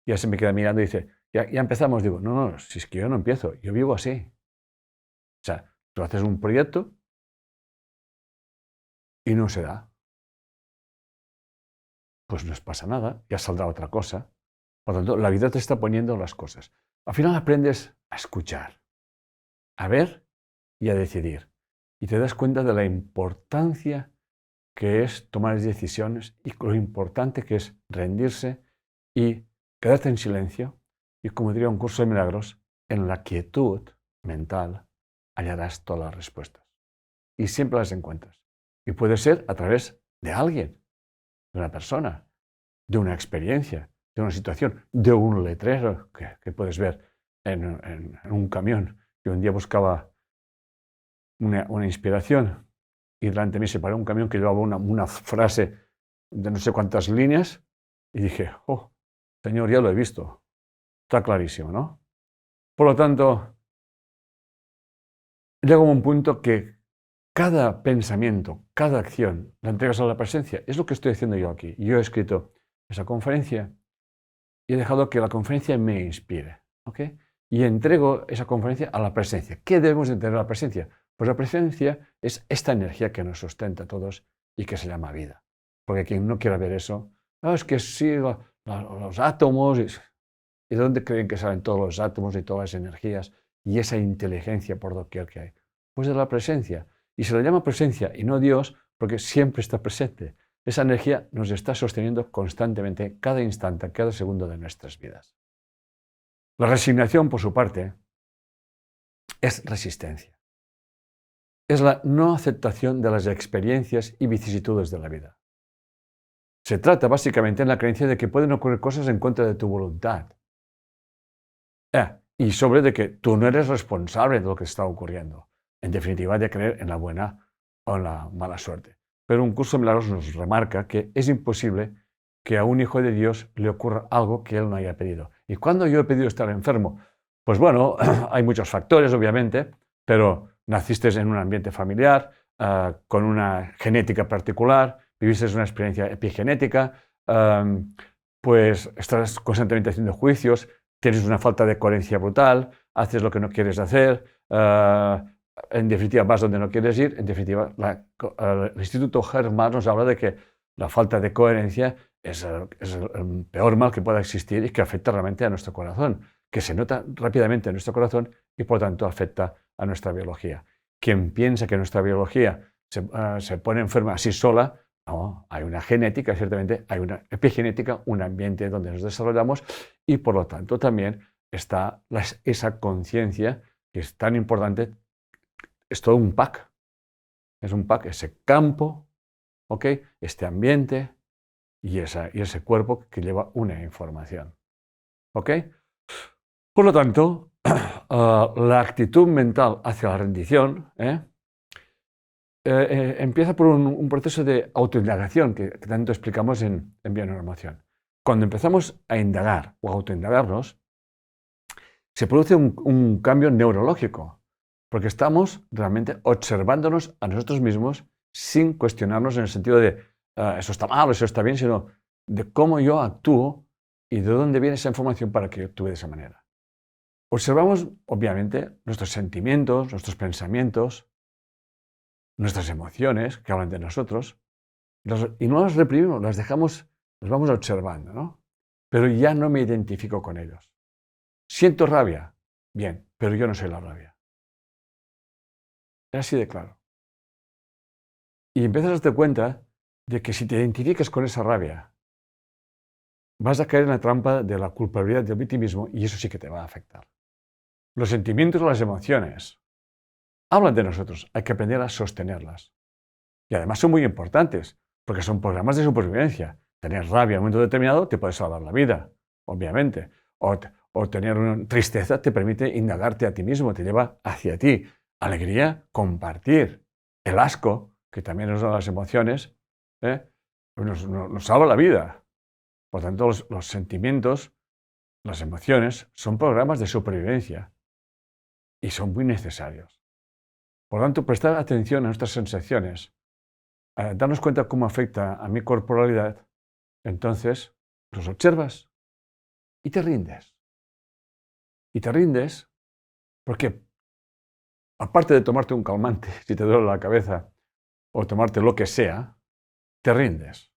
Y ya se me queda mirando y dice, ya empezamos. Digo, no, si es que yo no empiezo, yo vivo así. O sea, tú haces un proyecto y no se da. Pues no pasa nada, ya saldrá otra cosa. Por lo tanto, la vida te está poniendo las cosas. Al final aprendes a escuchar, a ver y a decidir. Y te das cuenta de la importancia que es tomar decisiones y lo importante que es rendirse y quedarte en silencio. Y como diría un curso de milagros, en la quietud mental hallarás todas las respuestas. Y siempre las encuentras. Y puede ser a través de alguien, de una persona, de una experiencia, de una situación, de un letrero que puedes ver en un camión. Yo un día buscaba una inspiración y delante de mí se paró un camión que llevaba una frase de no sé cuántas líneas y dije, oh, Señor, ya lo he visto. Está clarísimo, ¿no? Por lo tanto, llega un punto que cada pensamiento, cada acción, la entregas a la presencia. Es lo que estoy haciendo yo aquí. Yo he escrito esa conferencia y he dejado que la conferencia me inspire, ¿ok? Y entrego esa conferencia a la presencia. ¿Qué debemos de entregar a la presencia? Pues la presencia es esta energía que nos sustenta a todos y que se llama vida. Porque quien no quiera ver eso, es que sí, los átomos, ¿y de dónde creen que salen todos los átomos y todas las energías y esa inteligencia por doquier que hay? Pues de la presencia. Y se le llama presencia y no Dios porque siempre está presente. Esa energía nos está sosteniendo constantemente, cada instante, cada segundo de nuestras vidas. La resignación, por su parte, es resistencia. Es la no aceptación de las experiencias y vicisitudes de la vida. Se trata básicamente en la creencia de que pueden ocurrir cosas en contra de tu voluntad. Y sobre de que tú no eres responsable de lo que está ocurriendo. En definitiva, de creer en la buena o en la mala suerte. Pero un curso de milagros nos remarca que es imposible que a un hijo de Dios le ocurra algo que él no haya pedido. ¿Y cuándo yo he pedido estar enfermo? Pues bueno, hay muchos factores, obviamente, pero naciste en un ambiente familiar, con una genética particular, viviste una experiencia epigenética, pues estás constantemente haciendo juicios, tienes una falta de coherencia brutal, haces lo que no quieres hacer, en definitiva vas donde no quieres ir. En definitiva, el Instituto Hermann nos habla de que la falta de coherencia es el peor mal que pueda existir y que afecta realmente a nuestro corazón, que se nota rápidamente en nuestro corazón y por tanto afecta a nuestra biología. Quien piensa que nuestra biología se pone enferma así sola, no, hay una genética, ciertamente hay una epigenética, un ambiente donde nos desarrollamos y por lo tanto también está esa conciencia que es tan importante. Es todo un pack, es un pack, ese campo, ¿ok? Este ambiente y ese cuerpo que lleva una información, ¿ok? Por lo tanto, la actitud mental hacia la rendición empieza por un proceso de autoindagación que tanto explicamos en Bioneuroemoción. Cuando empezamos a indagar o autoindagarnos, se produce un cambio neurológico, porque estamos realmente observándonos a nosotros mismos sin cuestionarnos en el sentido de eso está mal, eso está bien, sino de cómo yo actúo y de dónde viene esa información para que yo actúe de esa manera. Observamos, obviamente, nuestros sentimientos, nuestros pensamientos, nuestras emociones que hablan de nosotros, y no las reprimimos, las dejamos, las vamos observando, ¿no? Pero ya no me identifico con ellos. Siento rabia, bien, pero yo no soy la rabia. Es así de claro. Y empiezas a darte cuenta de que si te identificas con esa rabia, vas a caer en la trampa de la culpabilidad del victimismo y eso sí que te va a afectar. Los sentimientos o las emociones hablan de nosotros, hay que aprender a sostenerlas. Y además son muy importantes, porque son programas de supervivencia. Tener rabia en un momento determinado te puede salvar la vida, obviamente. O tener una tristeza te permite indagarte a ti mismo, te lleva hacia ti. Alegría, compartir. El asco, que también es una de las emociones, nos salva la vida. Por tanto, los sentimientos, las emociones, son programas de supervivencia y son muy necesarios. Por tanto, prestar atención a nuestras sensaciones, darnos cuenta cómo afecta a mi corporalidad, entonces los observas y te rindes. Y te rindes porque, aparte de tomarte un calmante si te duele la cabeza o tomarte lo que sea, te rindes.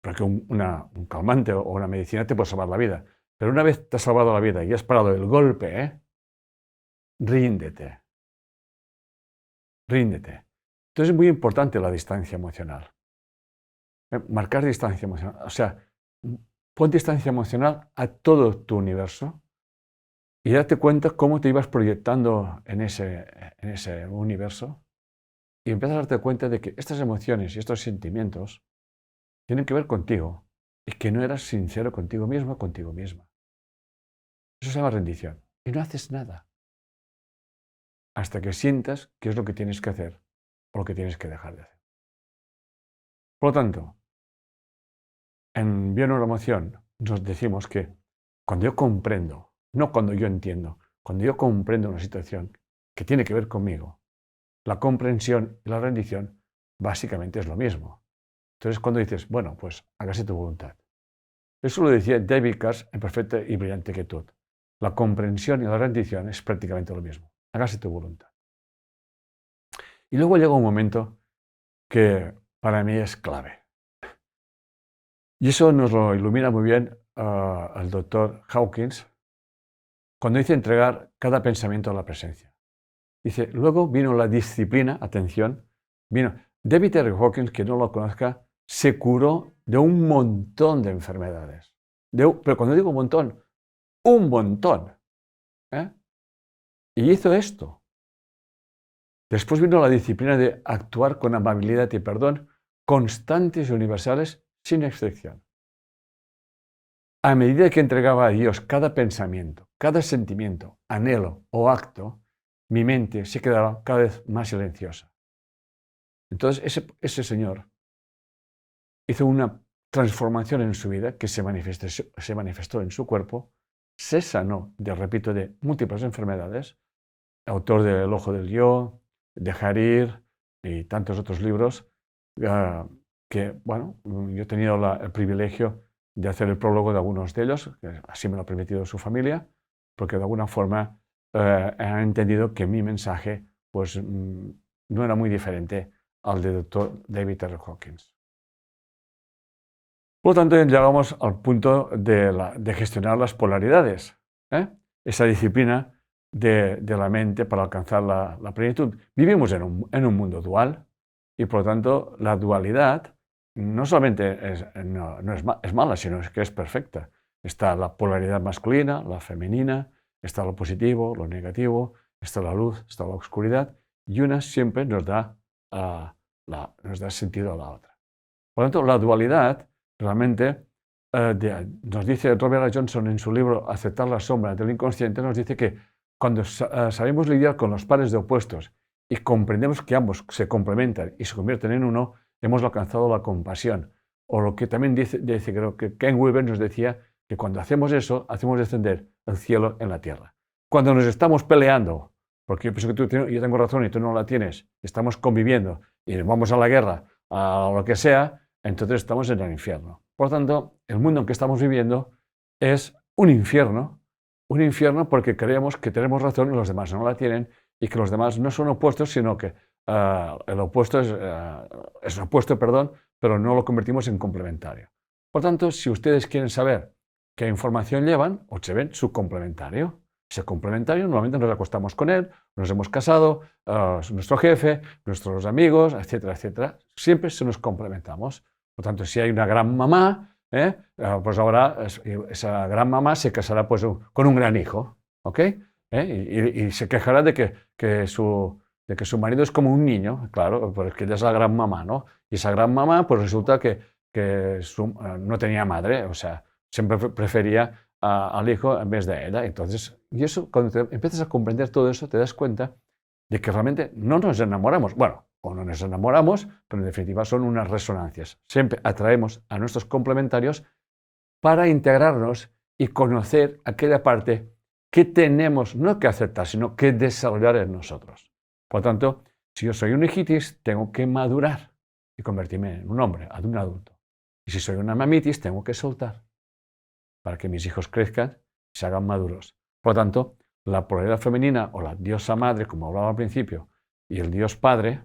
Porque un calmante o una medicina te puede salvar la vida. Pero una vez te has salvado la vida y has parado el golpe, ríndete. Ríndete. Entonces es muy importante la distancia emocional. Marcar distancia emocional. O sea, pon distancia emocional a todo tu universo y date cuenta cómo te ibas proyectando en ese universo y empiezas a darte cuenta de que estas emociones y estos sentimientos tienen que ver contigo y que no eras sincero contigo mismo, contigo misma. Eso se llama rendición. Y no haces nada hasta que sientas qué es lo que tienes que hacer o lo que tienes que dejar de hacer. Por lo tanto, en Bioneuroemoción nos decimos que cuando yo comprendo, no cuando yo entiendo, cuando yo comprendo una situación que tiene que ver conmigo, la comprensión y la rendición básicamente es lo mismo. Entonces cuando dices, bueno, pues hágase tu voluntad. Eso lo decía David Case en Perfecta y Brillante Quietud. La comprensión y la rendición es prácticamente lo mismo. Hágase tu voluntad. Y luego llega un momento que para mí es clave. Y eso nos lo ilumina muy bien el doctor Hawkins cuando dice entregar cada pensamiento a la presencia. Dice, luego vino la disciplina, atención, vino David R. Hawkins, que no lo conozca, se curó de un montón de enfermedades. Pero cuando digo un montón, ¿eh? Y hizo esto. Después vino la disciplina de actuar con amabilidad y perdón constantes y universales sin excepción. A medida que entregaba a Dios cada pensamiento, cada sentimiento, anhelo o acto, mi mente se quedaba cada vez más silenciosa. Entonces ese señor hizo una transformación en su vida que se manifestó en su cuerpo, se sanó, repito, de múltiples enfermedades, autor de El ojo del yo, de Harir y tantos otros libros, que, bueno, yo he tenido el privilegio de hacer el prólogo de algunos de ellos, que así me lo ha permitido su familia, porque de alguna forma han entendido que mi mensaje pues, no era muy diferente al del doctor David R. Hawkins. Por lo tanto, llegamos al punto de gestionar las polaridades, esa disciplina de la mente para alcanzar la plenitud. Vivimos en un mundo dual y, por lo tanto, la dualidad no solamente es mala, sino que es perfecta. Está la polaridad masculina, la femenina, está lo positivo, lo negativo, está la luz, está la oscuridad, y una siempre nos da sentido a la otra. Por lo tanto, la dualidad realmente, nos dice Robert A. Johnson en su libro Aceptar la sombra del inconsciente, nos dice que cuando sabemos lidiar con los pares de opuestos y comprendemos que ambos se complementan y se convierten en uno, hemos alcanzado la compasión. O lo que también dice creo que Ken Wilber nos decía, que cuando hacemos eso, hacemos descender el cielo en la tierra. Cuando nos estamos peleando, porque yo pienso que yo tengo razón y tú no la tienes, estamos conviviendo y vamos a la guerra, a lo que sea, entonces estamos en el infierno. Por lo tanto, el mundo en que estamos viviendo es un infierno porque creemos que tenemos razón y los demás no la tienen, y que los demás no son opuestos, sino que el opuesto es opuesto, pero no lo convertimos en complementario. Por tanto, si ustedes quieren saber qué información llevan, observen su complementario. Ese complementario, normalmente nos acostamos con él, nos hemos casado, nuestro jefe, nuestros amigos, etcétera, etcétera. Siempre se nos complementamos. Por tanto, si hay una gran mamá, pues ahora esa gran mamá se casará pues, con un gran hijo, ¿ok? Y se quejará de que su marido es como un niño, claro, porque ella es la gran mamá, ¿no? Y esa gran mamá, pues resulta que no tenía madre, o sea, siempre prefería al hijo en vez de ella. Entonces, y eso, cuando empiezas a comprender todo eso, te das cuenta de que realmente no nos enamoramos. Bueno, o no nos enamoramos, pero en definitiva son unas resonancias. Siempre atraemos a nuestros complementarios para integrarnos y conocer aquella parte que tenemos no que aceptar, sino que desarrollar en nosotros. Por lo tanto, si yo soy un hijitis, tengo que madurar y convertirme en un hombre, en un adulto. Y si soy una mamitis, tengo que soltar para que mis hijos crezcan y se hagan maduros. Por lo tanto, la polaridad femenina o la diosa madre, como hablaba al principio, y el dios padre,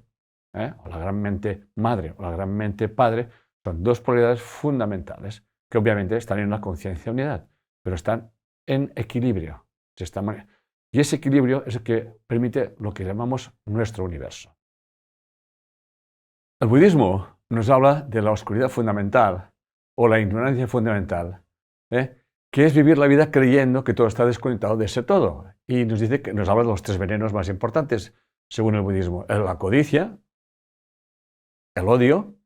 o la gran mente madre o la gran mente padre, son dos polaridades fundamentales que obviamente están en una conciencia unidad, pero están en equilibrio. Y ese equilibrio es el que permite lo que llamamos nuestro universo. El budismo nos habla de la oscuridad fundamental o la ignorancia fundamental, que es vivir la vida creyendo que todo está desconectado de ese todo. Y nos habla de los tres venenos más importantes, según el budismo: la codicia, el odio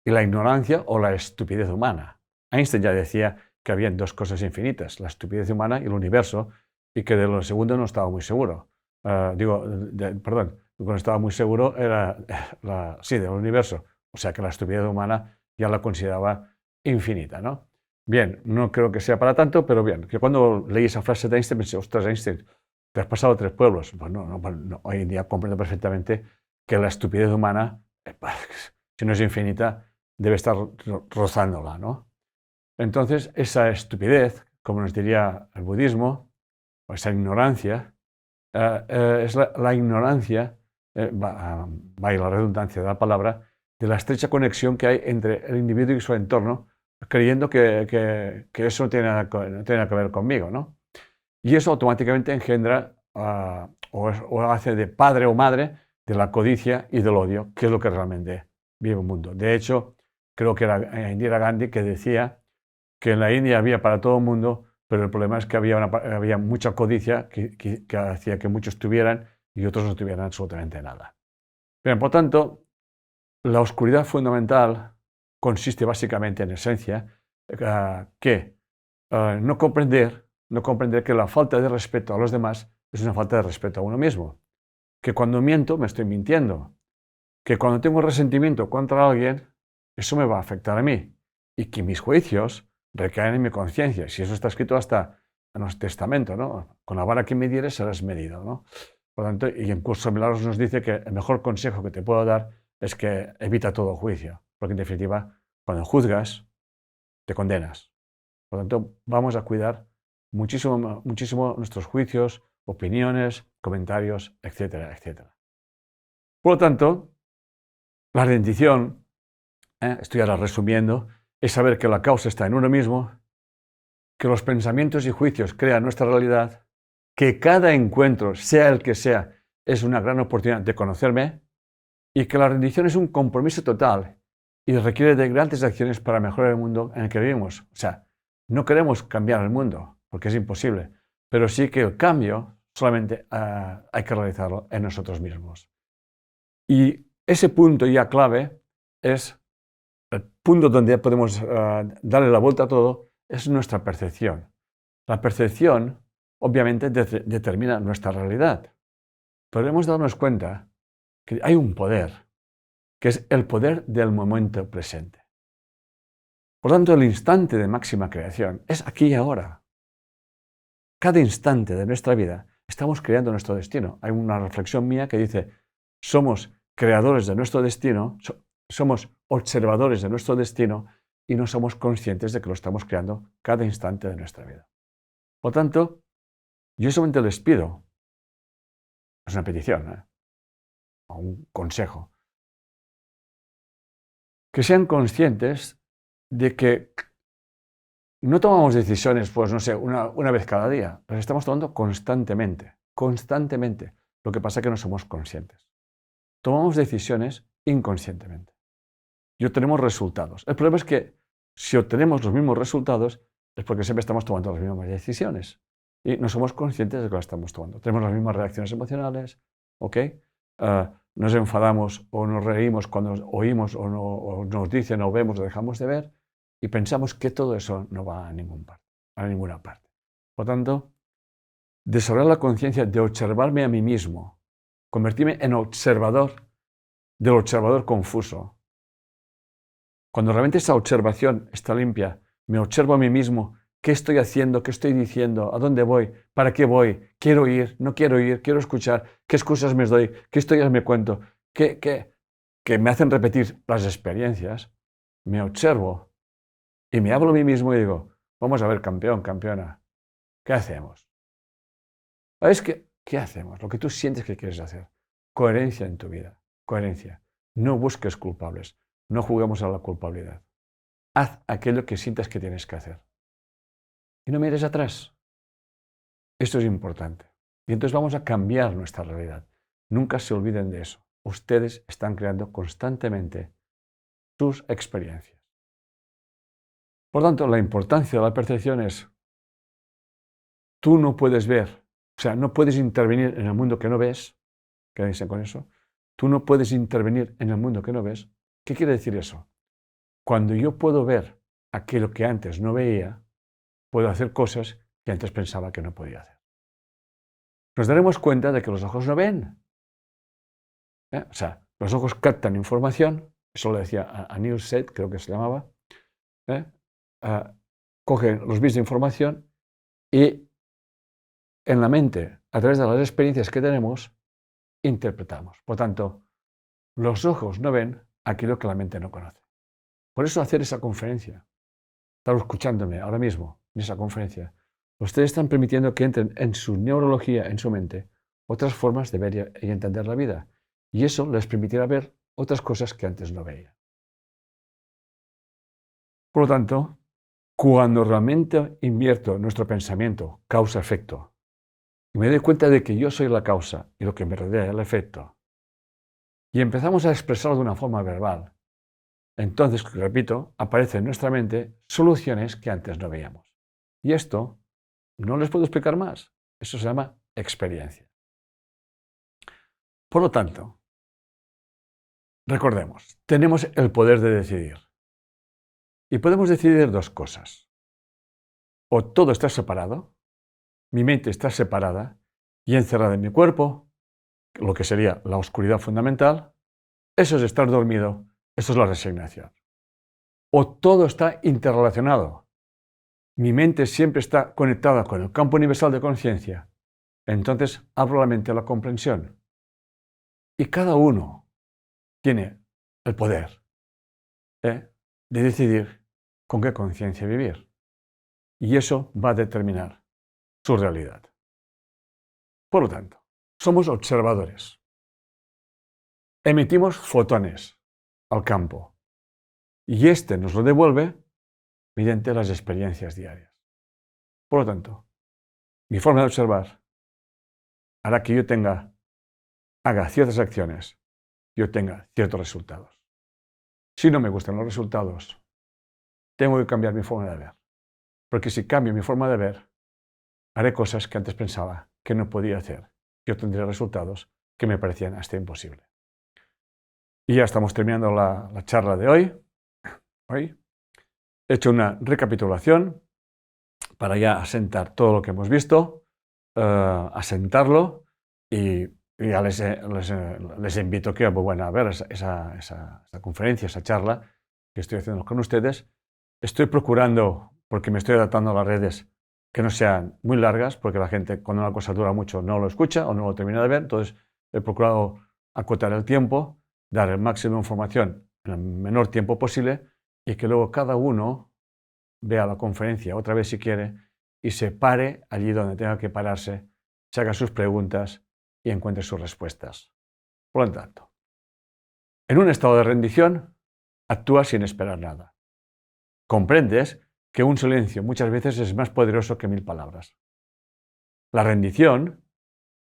y la ignorancia o la estupidez humana. Einstein ya decía que habían dos cosas infinitas, la estupidez humana y el universo, y que de lo segundo no estaba muy seguro. Cuando estaba muy seguro era del universo, o sea que la estupidez humana ya la consideraba infinita, ¿no? Bien, no creo que sea para tanto, pero bien, que cuando leí esa frase de Einstein pensé, ostras, Einstein, te has pasado 3 pueblos. Pues no, hoy en día comprendo perfectamente que la estupidez humana, si no es infinita, debe estar rozándola, ¿no? Entonces, esa estupidez, como nos diría el budismo, o esa ignorancia, es la ignorancia, vaya la redundancia de la palabra, de la estrecha conexión que hay entre el individuo y su entorno, creyendo que eso no tiene nada que ver conmigo, ¿no? Y eso automáticamente engendra o hace de padre o madre de la codicia y del odio, que es lo que realmente vive el mundo. De hecho, creo que era Indira Gandhi que decía que en la India había para todo el mundo pero el problema es que había mucha codicia que hacía que muchos tuvieran y otros no tuvieran absolutamente nada. Bien, por tanto, la oscuridad fundamental consiste básicamente, en esencia, no comprender que la falta de respeto a los demás es una falta de respeto a uno mismo. Que cuando miento me estoy mintiendo. Que cuando tengo resentimiento contra alguien, eso me va a afectar a mí. Y que mis juicios recaen en mi conciencia. Si eso está escrito hasta en los testamentos, ¿no? Con la vara que me dieres serás medido, ¿no? Por lo tanto, y en Curso de Milagros nos dice que el mejor consejo que te puedo dar es que evita todo juicio. Porque en definitiva, cuando juzgas, te condenas. Por lo tanto, vamos a cuidar muchísimo, muchísimo nuestros juicios, opiniones, comentarios, etcétera, etcétera. Por lo tanto, la rendición, estoy ahora resumiendo, es saber que la causa está en uno mismo, que los pensamientos y juicios crean nuestra realidad, que cada encuentro, sea el que sea, es una gran oportunidad de conocerme y que la rendición es un compromiso total y requiere de grandes acciones para mejorar el mundo en el que vivimos. O sea, no queremos cambiar el mundo, porque es imposible, pero sí que el cambio solamente hay que realizarlo en nosotros mismos. Y ese punto ya clave es el punto donde podemos darle la vuelta a todo, es nuestra percepción. La percepción, obviamente, determina nuestra realidad. Pero debemos darnos cuenta que hay un poder, que es el poder del momento presente. Por tanto, el instante de máxima creación es aquí y ahora. Cada instante de nuestra vida estamos creando nuestro destino. Hay una reflexión mía que dice, somos creadores de nuestro destino, somos observadores de nuestro destino y no somos conscientes de que lo estamos creando cada instante de nuestra vida. Por tanto, yo solamente les pido, es una petición, o un consejo, que sean conscientes de que no tomamos decisiones, pues no sé, una vez cada día, las estamos tomando constantemente, constantemente. Lo que pasa es que no somos conscientes. Tomamos decisiones inconscientemente y obtenemos resultados. El problema es que si obtenemos los mismos resultados es porque siempre estamos tomando las mismas decisiones y no somos conscientes de que las estamos tomando. Tenemos las mismas reacciones emocionales, ¿ok? Nos enfadamos o nos reímos cuando oímos o nos dicen o vemos o dejamos de ver y pensamos que todo eso no va a ninguna parte. Por tanto, desarrollar la conciencia de observarme a mí mismo, convertirme en observador del observador confuso. Cuando realmente esa observación está limpia, me observo a mí mismo, qué estoy haciendo, qué estoy diciendo, a dónde voy, para qué voy, quiero ir, no quiero ir, quiero escuchar, qué excusas me doy, qué historias me cuento, que me hacen repetir las experiencias, me observo y me hablo a mí mismo y digo, vamos a ver, campeón, campeona, ¿qué hacemos? ¿Sabes qué hacemos? Lo que tú sientes que quieres hacer. Coherencia en tu vida, coherencia. No busques culpables. No juguemos a la culpabilidad. Haz aquello que sientas que tienes que hacer. Y no mires atrás. Esto es importante. Y entonces vamos a cambiar nuestra realidad. Nunca se olviden de eso. Ustedes están creando constantemente sus experiencias. Por tanto, la importancia de la percepción es, tú no puedes ver, o sea, no puedes intervenir en el mundo que no ves. Quédense con eso. Tú no puedes intervenir en el mundo que no ves. ¿Qué quiere decir eso? Cuando yo puedo ver aquello que antes no veía, puedo hacer cosas que antes pensaba que no podía hacer. Nos daremos cuenta de que los ojos no ven. O sea, los ojos captan información, eso lo decía a Neil Set, creo que se llamaba, cogen los bits de información y en la mente, a través de las experiencias que tenemos, interpretamos. Por tanto, los ojos no ven aquello que la mente no conoce. Por eso hacer esa conferencia, estar escuchándome ahora mismo en esa conferencia, ustedes están permitiendo que entren en su neurología, en su mente, otras formas de ver y entender la vida. Y eso les permitirá ver otras cosas que antes no veía. Por lo tanto, cuando realmente invierto en nuestro pensamiento, causa-efecto, y me doy cuenta de que yo soy la causa y lo que me rodea es el efecto, y empezamos a expresarlo de una forma verbal, entonces, repito, aparecen en nuestra mente soluciones que antes no veíamos. Y esto No les puedo explicar más. Eso se llama experiencia. Por lo tanto, recordemos, tenemos el poder de decidir. Y podemos decidir dos cosas. O todo está separado, mi mente está separada y encerrada en mi cuerpo, lo que sería la oscuridad fundamental, eso es estar dormido, eso es la resignación. O todo está interrelacionado, mi mente siempre está conectada con el campo universal de conciencia, entonces abro la mente a la comprensión. Y cada uno tiene el poder de decidir con qué conciencia vivir. Y eso va a determinar su realidad. Por lo tanto, somos observadores. Emitimos fotones al campo y este nos lo devuelve mediante las experiencias diarias. Por lo tanto, mi forma de observar hará que yo haga ciertas acciones y obtenga ciertos resultados. Si no me gustan los resultados, tengo que cambiar mi forma de ver. Porque si cambio mi forma de ver, haré cosas que antes pensaba que no podía hacer y obtendré resultados que me parecían hasta imposibles. Y ya estamos terminando la charla de hoy. He hecho una recapitulación para ya asentar todo lo que hemos visto, asentarlo y ya les invito a que, a ver esa conferencia, esa charla que estoy haciendo con ustedes. Estoy procurando, porque me estoy adaptando a las redes, que no sean muy largas, porque la gente cuando una cosa dura mucho no lo escucha o no lo termina de ver, entonces he procurado acotar el tiempo, dar el máximo de información en el menor tiempo posible y que luego cada uno vea la conferencia otra vez si quiere y se pare allí donde tenga que pararse, se haga sus preguntas y encuentre sus respuestas. Por lo tanto, en un estado de rendición, actúa sin esperar nada. Comprendes que un silencio muchas veces es más poderoso que 1000 palabras. La rendición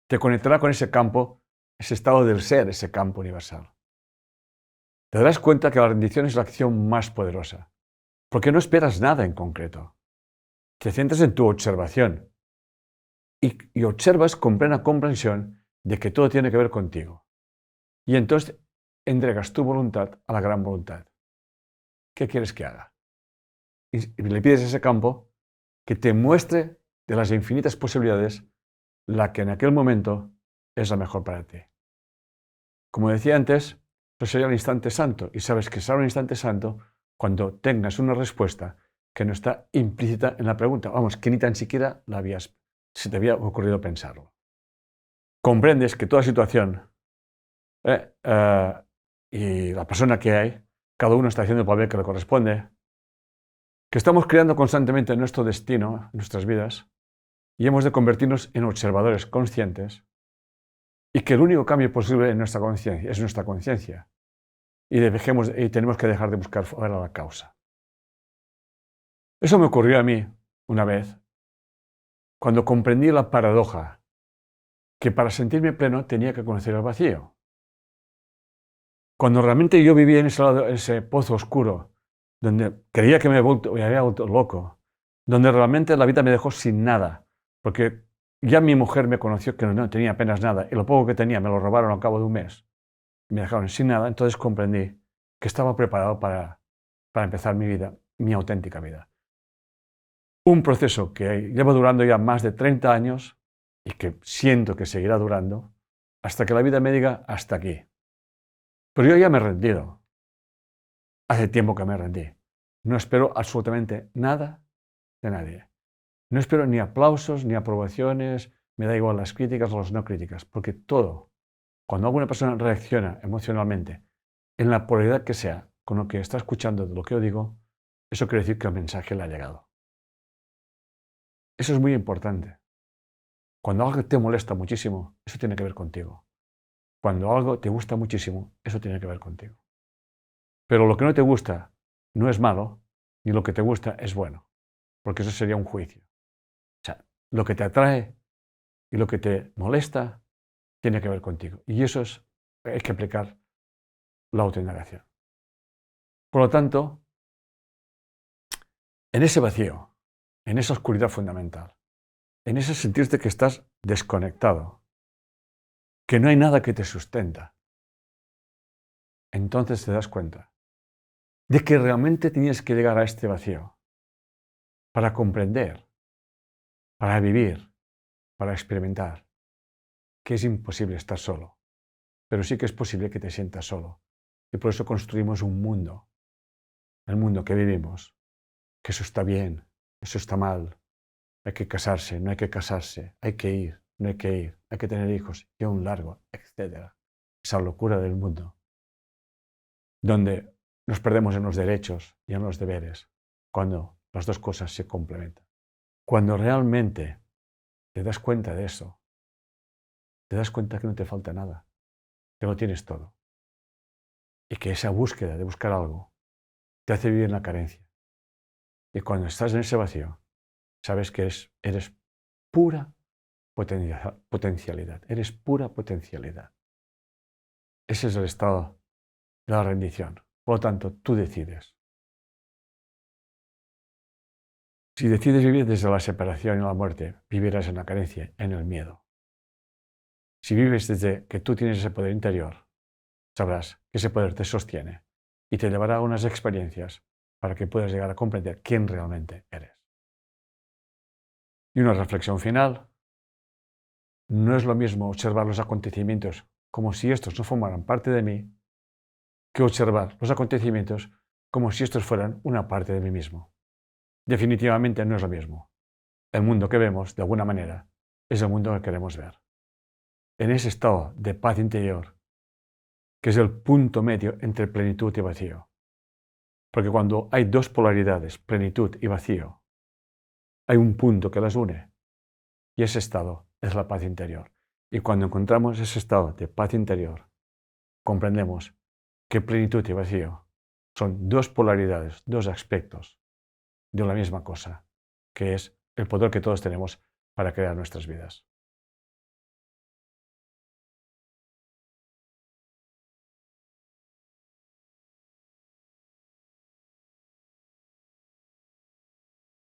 te conectará con ese campo, ese estado del ser, ese campo universal. Te darás cuenta que la rendición es la acción más poderosa, porque no esperas nada en concreto. Te centras en tu observación y observas con plena comprensión de que todo tiene que ver contigo. Y entonces entregas tu voluntad a la gran voluntad. ¿Qué quieres que haga? Y le pides a ese campo que te muestre de las infinitas posibilidades la que en aquel momento es la mejor para ti. Como decía antes, eso sería el instante santo, y sabes que será un instante santo cuando tengas una respuesta que no está implícita en la pregunta, vamos, que ni tan siquiera se te había ocurrido pensarlo. Comprendes que toda situación y la persona que hay, cada uno está haciendo el papel que le corresponde, que estamos creando constantemente nuestro destino, nuestras vidas, y hemos de convertirnos en observadores conscientes, y que el único cambio posible en nuestra conciencia es nuestra conciencia, y tenemos que dejar de buscar fuera la causa. Eso me ocurrió a mí una vez, cuando comprendí la paradoja, que para sentirme pleno tenía que conocer el vacío. Cuando realmente yo vivía en ese pozo oscuro, donde creía que me había vuelto loco, donde realmente la vida me dejó sin nada, porque ya mi mujer me conoció que no tenía apenas nada, y lo poco que tenía me lo robaron al cabo de un mes, me dejaron sin nada, entonces comprendí que estaba preparado para empezar mi vida, mi auténtica vida. Un proceso que lleva durando ya más de 30 años y que siento que seguirá durando hasta que la vida me diga hasta aquí. Pero yo ya me he rendido. Hace tiempo que me rendí. No espero absolutamente nada de nadie. No espero ni aplausos, ni aprobaciones, me da igual las críticas o las no críticas, porque todo, cuando alguna persona reacciona emocionalmente, en la polaridad que sea, con lo que está escuchando de lo que yo digo, eso quiere decir que el mensaje le ha llegado. Eso es muy importante. Cuando algo te molesta muchísimo, eso tiene que ver contigo. Cuando algo te gusta muchísimo, eso tiene que ver contigo. Pero lo que no te gusta no es malo, ni lo que te gusta es bueno, porque eso sería un juicio. O sea, lo que te atrae y lo que te molesta tiene que ver contigo. Y eso hay que aplicar la autoindagación. Por lo tanto, en ese vacío, en esa oscuridad fundamental, en ese sentirte que estás desconectado, que no hay nada que te sustenta, entonces te das cuenta de que realmente tienes que llegar a este vacío para comprender, para vivir, para experimentar, que es imposible estar solo, pero sí que es posible que te sientas solo. Y por eso construimos un mundo, el mundo que vivimos, que eso está bien, eso está mal, hay que casarse, no hay que casarse, hay que ir, no hay que ir, hay que tener hijos, y un largo, etc. Esa locura del mundo, donde nos perdemos en los derechos y en los deberes, cuando las dos cosas se complementan. Cuando realmente te das cuenta de eso, te das cuenta que no te falta nada, que lo tienes todo, y que esa búsqueda de buscar algo te hace vivir en la carencia. Y cuando estás en ese vacío, sabes que eres pura potencialidad, eres pura potencialidad. Ese es el estado de la rendición. Por lo tanto, tú decides. Si decides vivir desde la separación y la muerte, vivirás en la carencia, en el miedo. Si vives desde que tú tienes ese poder interior, sabrás que ese poder te sostiene y te llevará a unas experiencias para que puedas llegar a comprender quién realmente eres. Y una reflexión final. No es lo mismo observar los acontecimientos como si estos no formaran parte de mí, que observar los acontecimientos como si estos fueran una parte de mí mismo. Definitivamente no es lo mismo. El mundo que vemos, de alguna manera, es el mundo que queremos ver. En ese estado de paz interior, que es el punto medio entre plenitud y vacío. Porque cuando hay dos polaridades, plenitud y vacío, hay un punto que las une, y ese estado es la paz interior. Y cuando encontramos ese estado de paz interior, comprendemos que plenitud y vacío son dos polaridades, dos aspectos de la misma cosa, que es el poder que todos tenemos para crear nuestras vidas.